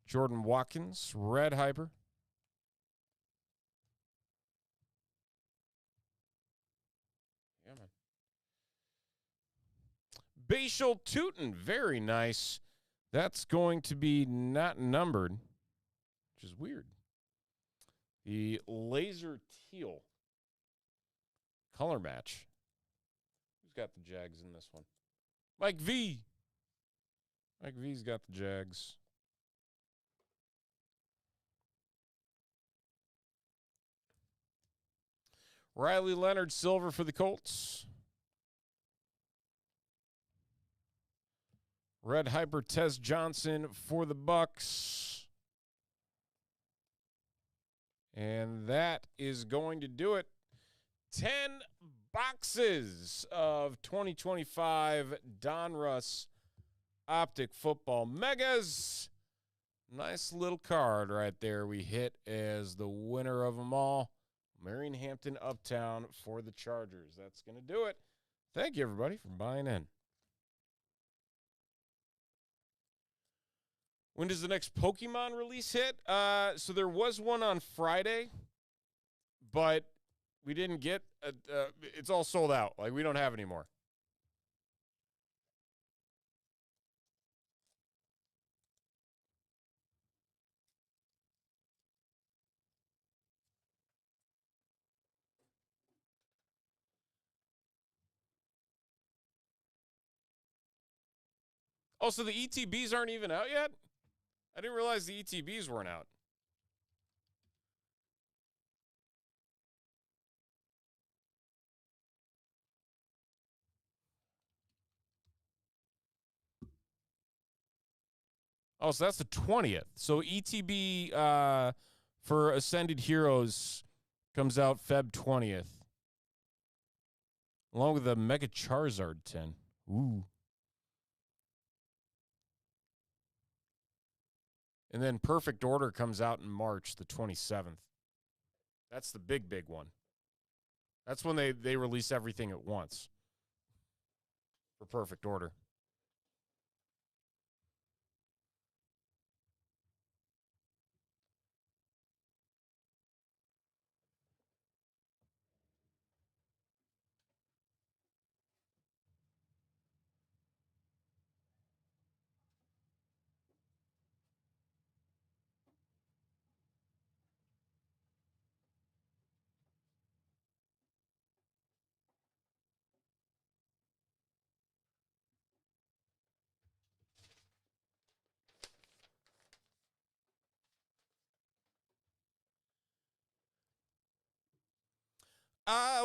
Jordan Watkins, red hyper. Come on. Bashal Tootin, very nice. That's going to be not numbered, which is weird. The laser teal color match. Who's got the Jags in this one? Mike V. Mike V's got the Jags. Riley Leonard, silver for the Colts. Red hyper Tez Johnson for the Bucks. And that is going to do it. 10 boxes of 2025 Donruss Optic Football Megas. Nice little card right there we hit as the winner of them all. Marion Hampton Uptown for the Chargers. That's going to do it. Thank you, everybody, for buying in. When does the next Pokemon release hit? So there was one on Friday, but we didn't get it's all sold out. Like, we don't have any more. Oh, so the ETBs aren't even out yet? I didn't realize the ETBs weren't out. Oh, so that's the 20th. So ETB for Ascended Heroes comes out Feb 20th. Along with the Mega Charizard 10. Ooh. And then Perfect Order comes out in March the 27th. That's the big one. That's when they release everything at once for Perfect Order.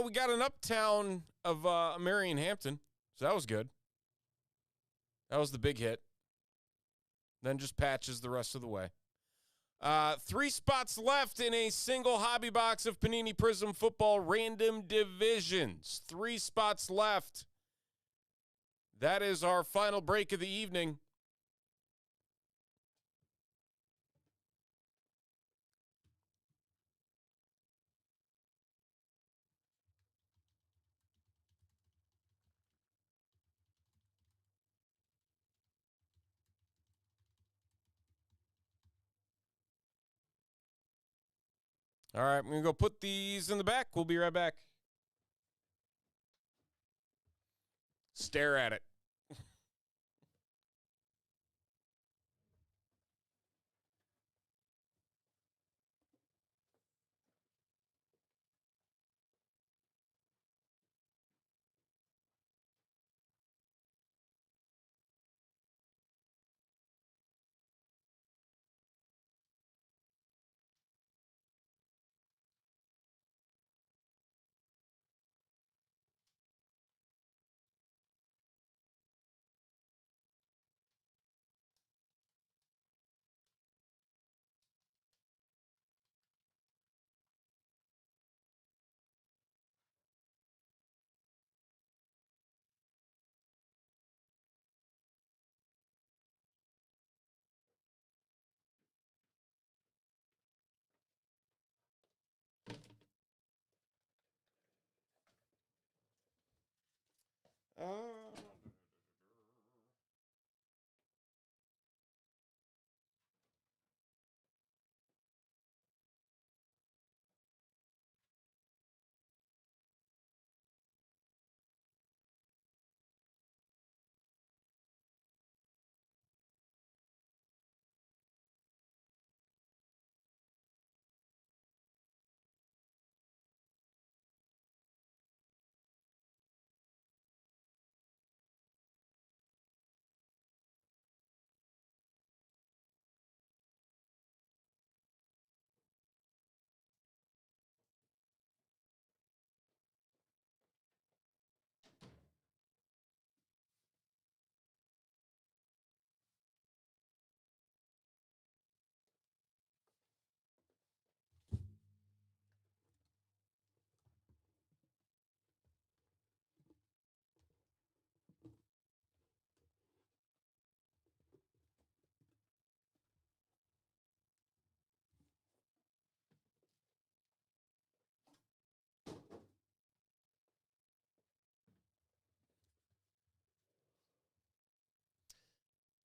We got an Uptown of Marion Hampton, so that was good. That was the big hit. Then just patches the rest of the way. 3 spots left in a single hobby box of Panini Prizm Football Random Divisions. 3 spots left. That is our final break of the evening. All right, I'm going to go put these in the back. We'll be right back. Stare at it.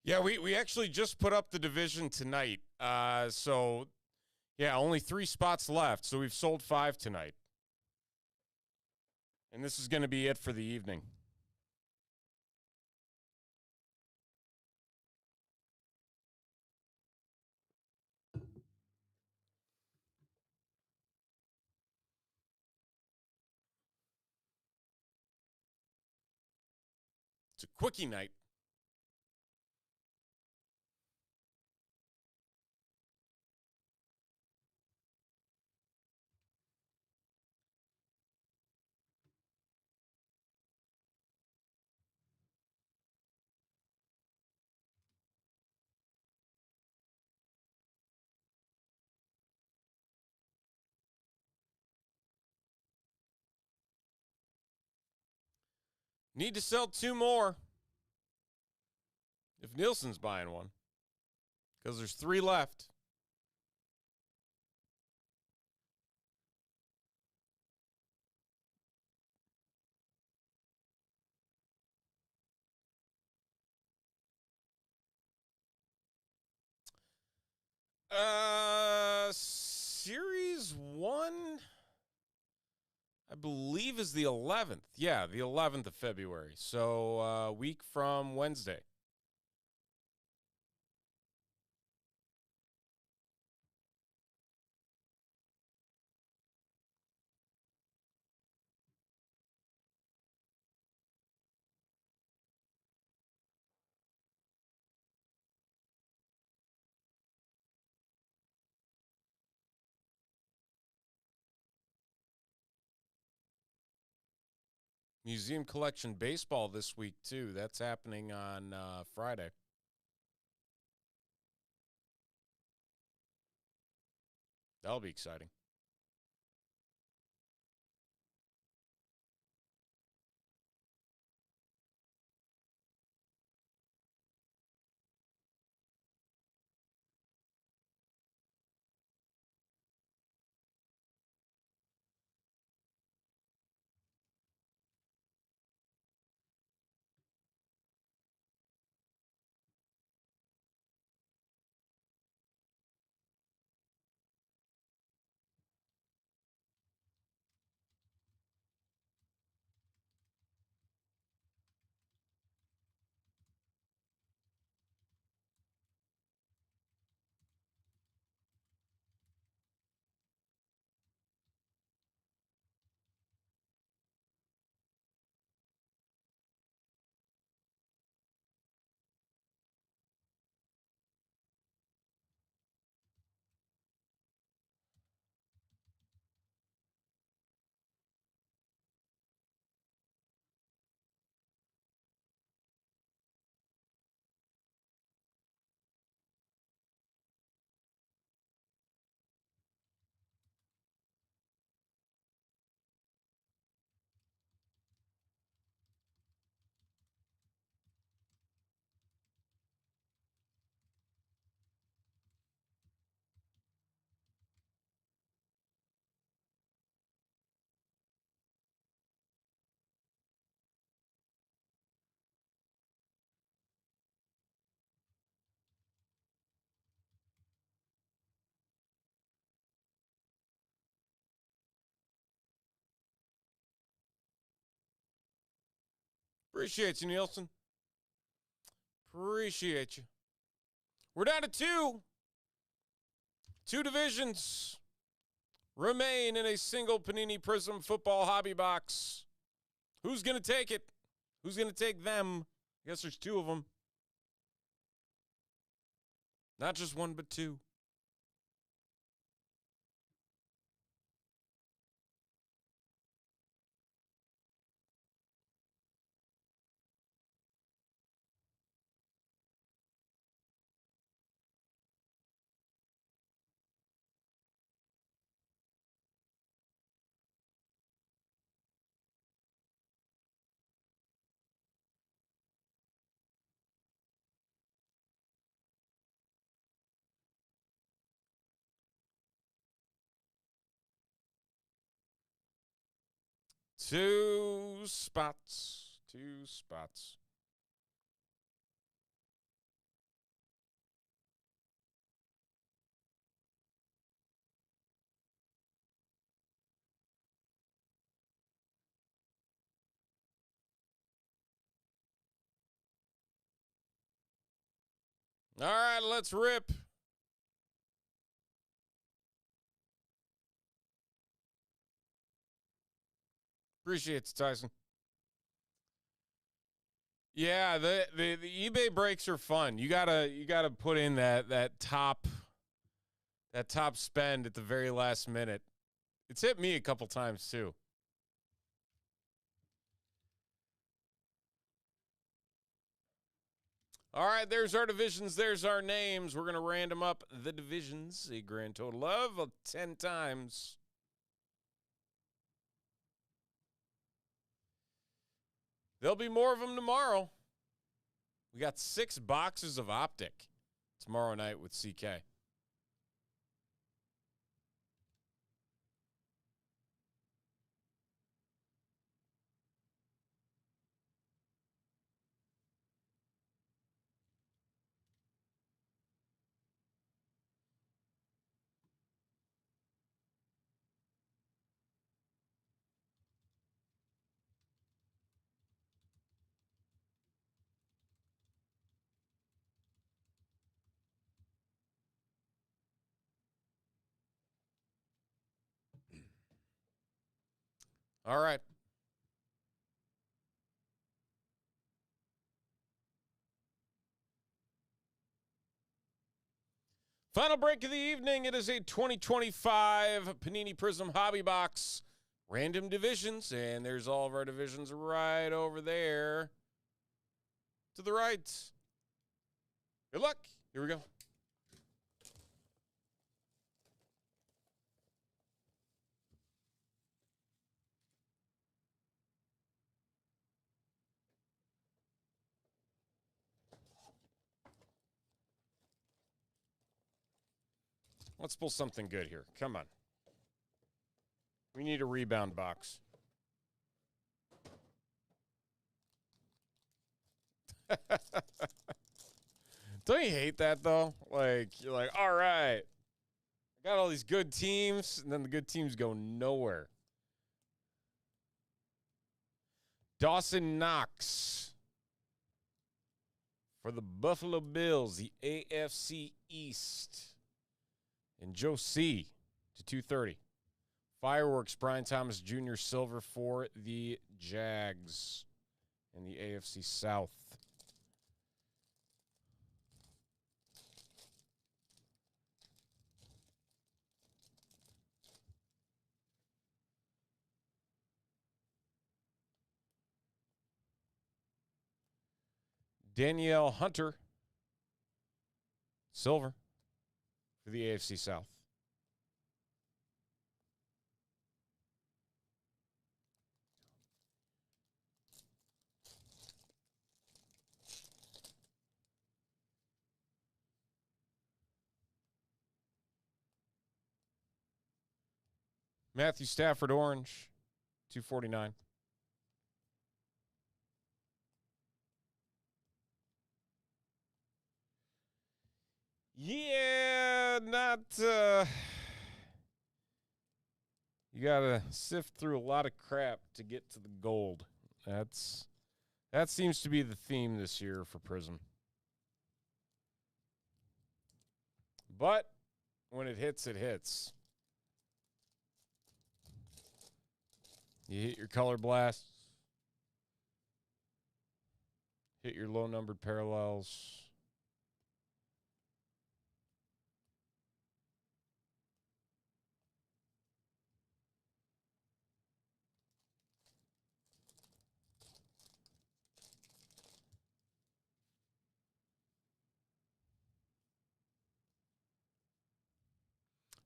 Yeah, we actually just put up the division tonight. So, yeah, only 3 spots left. So we've sold 5 tonight. And this is going to be it for the evening. It's a quickie night. Need to sell 2 more. If Nielsen's buying one. Because there's 3 left. Series 1, I believe, is the 11th. Yeah, the 11th of February. So, a week from Wednesday. Museum Collection Baseball this week, too. That's happening on Friday. That'll be exciting. Appreciate you, Nielsen. Appreciate you. We're down to two. Two divisions remain in a single Panini Prizm Football hobby box. Who's going to take it? Who's going to take them? I guess there's two of them. Not just one, but two. Two spots. Two spots. All right, let's rip. Appreciate it, Tyson. Yeah, the eBay breaks are fun. You gotta put in that top spend at the very last minute. It's hit me a couple times too. All right, there's our divisions. There's our names. We're going to random up the divisions, a grand total of 10 times. There'll be more of them tomorrow. We got 6 boxes of Optic tomorrow night with CK. All right. Final break of the evening. It is a 2025 Panini Prizm Hobby Box. Random divisions, and there's all of our divisions right over there to the right. Good luck. Here we go. Let's pull something good here. Come on. We need a rebound box. Don't you hate that, though? Like, you're like, all right. I got all these good teams, and then the good teams go nowhere. Dawson Knox for the Buffalo Bills, the AFC East. And Joe C. to 230. Fireworks, Brian Thomas Jr. Silver for the Jags in the AFC South. Danielle Hunter, silver for the AFC South. Matthew Stafford, orange, 249. Yeah, not, you got to sift through a lot of crap to get to the gold. That's That seems to be the theme this year for Prizm. But when it hits, it hits. You hit your color blasts, hit your low-numbered parallels.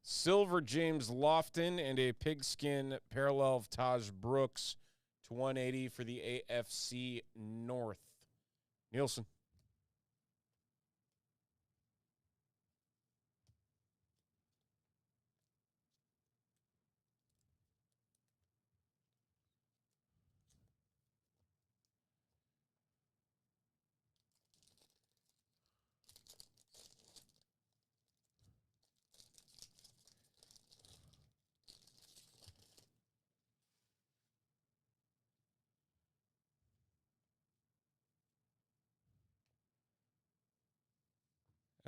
Silver James Lofton and a pigskin parallel of Taj Brooks to 180 for the AFC North. Nielsen.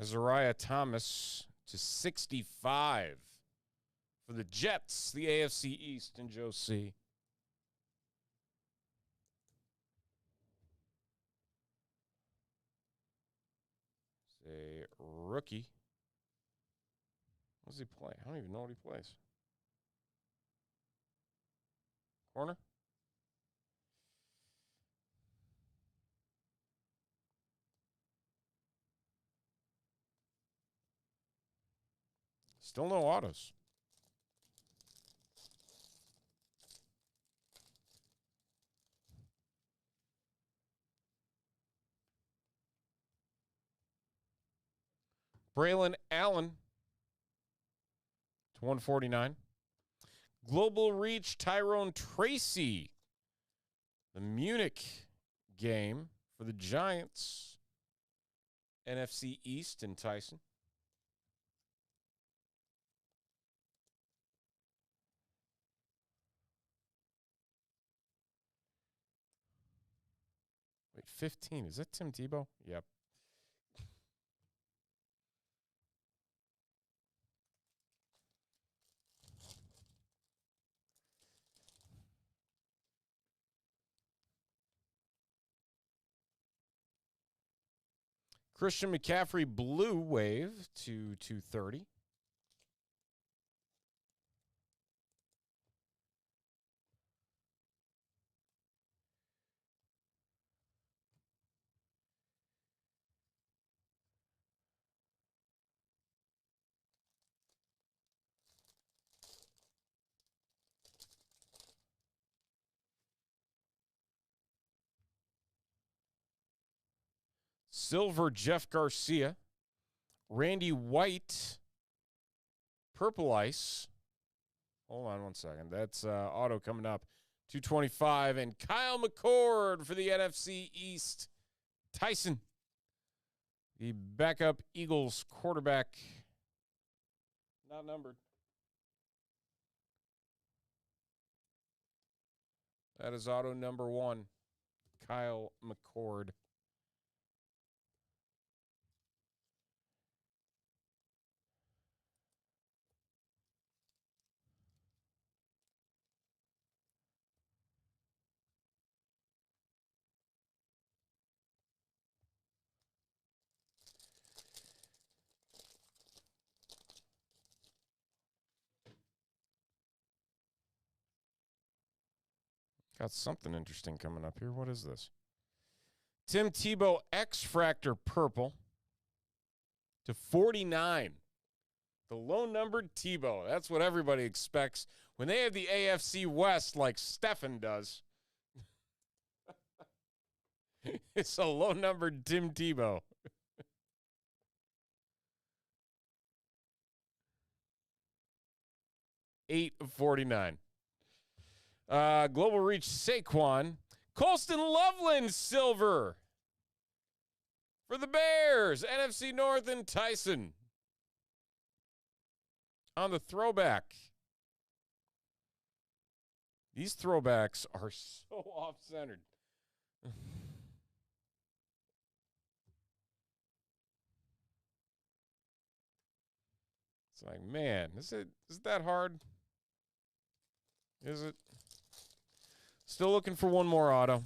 Azariah Thomas to 65 for the Jets, the AFC East, and Joe C. It's a rookie. What does he play? I don't even know what he plays. Corner? Still no autos. Braylon Allen to 149. Global Reach Tyrone Tracy. The Munich game for the Giants. NFC East and Tyson. Wait, 15. Is that Tim Tebow? Yep. Christian McCaffrey Blue Wave to 230. Silver Jeff Garcia. Randy White. Purple Ice. Hold on one second. That's auto coming up. 225. And Kyle McCord for the NFC East. Tyson. The backup Eagles quarterback. Not numbered. That is auto number 1. Kyle McCord. Got something interesting coming up here. What is this? Tim Tebow X-Fractor Purple to 49. The low-numbered Tebow. That's what everybody expects when they have the AFC West like Stefan does. It's a low-numbered Tim Tebow. $8 of 49. Global Reach Saquon. Colston Loveland Silver for the Bears. NFC North and Tyson on the throwback. These throwbacks are so off-centered. It's like, man, is it that hard? Is it? Still looking for one more auto.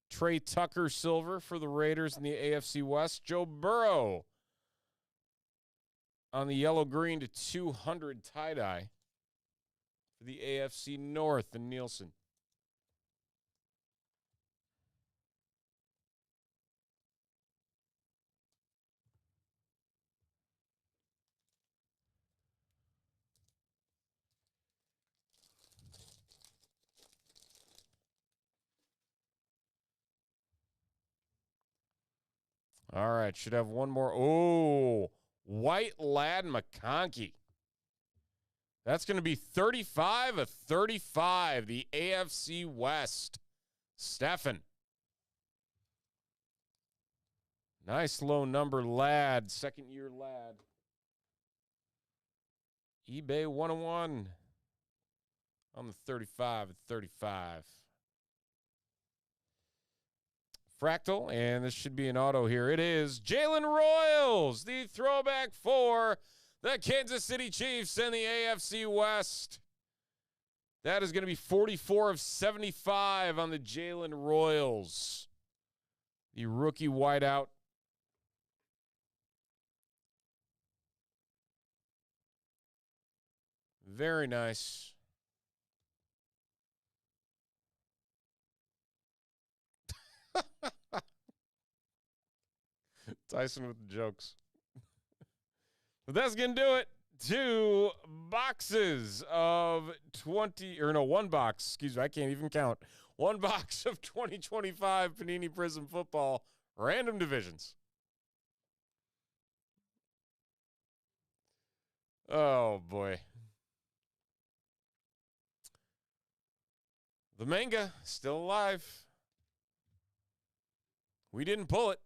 Trey Tucker silver for the Raiders in the AFC West. Joe Burrow on the yellow-green to 200 tie-dye for the AFC North and Nielsen. All right, should have one more. Oh, White Lad McConkey. That's going to be 35 of 35, the AFC West. Stefan. Nice low number, Lad, second-year Lad. eBay 101 on the 35 of 35. Fractal, and this should be an auto here. It is Jalen Royals, the throwback for the Kansas City Chiefs and the AFC West. That is going to be 44 of 75 on the Jalen Royals. The rookie wideout. Very nice. Tyson with the jokes. But that's going to do it. 2 boxes of 20, or no, 1 box, excuse me, I can't even count. 1 box of 2025 Panini Prizm Football Random Divisions. Oh, boy. The manga, still alive. We didn't pull it.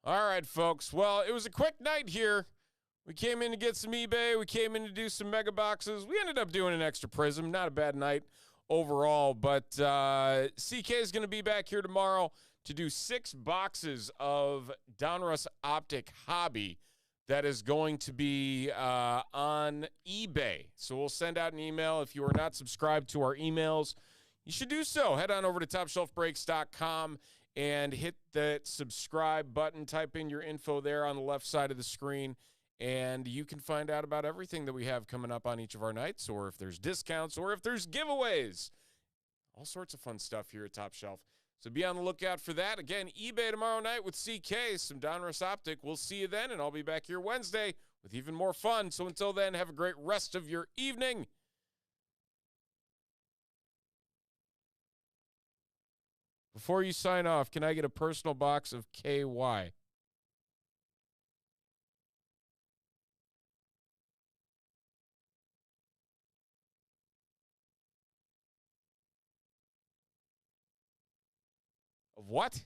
All right, folks. Well, it was a quick night here. We came in to get some eBay. We came in to do some mega boxes. We ended up doing an extra Prizm. Not a bad night overall. But CK is going to be back here tomorrow to do 6 boxes of Donruss Optic Hobby that is going to be on eBay. So we'll send out an email. If you are not subscribed to our emails, you should do so. Head on over to TopShelfBreaks.com and hit that subscribe button. Type in your info there on the left side of the screen, and you can find out about everything that we have coming up on each of our nights, or if there's discounts, or if there's giveaways. All sorts of fun stuff here at Top Shelf. So be on the lookout for that. Again, eBay tomorrow night with CK, some Donruss Optic. We'll see you then, and I'll be back here Wednesday with even more fun. So until then, have a great rest of your evening. Before you sign off, can I get a personal box of KY? Of what? Is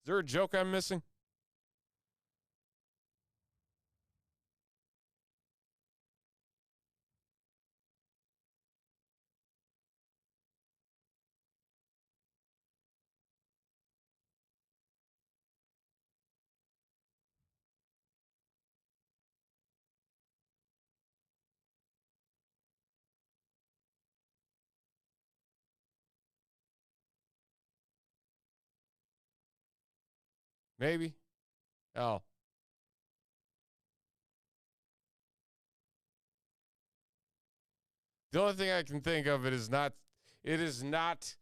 there a joke I'm missing? Maybe. Oh. The only thing I can think of, it is not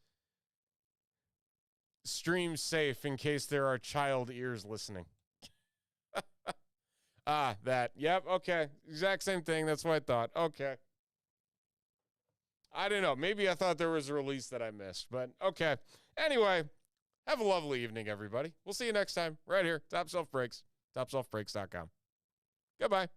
stream safe in case there are child ears listening. That. Yep, okay. Exact same thing. That's what I thought. Okay. I don't know. Maybe I thought there was a release that I missed, but okay. Anyway, have a lovely evening, everybody. We'll see you next time right here. Top Shelf Breaks, topshelfbreaks.com. Goodbye.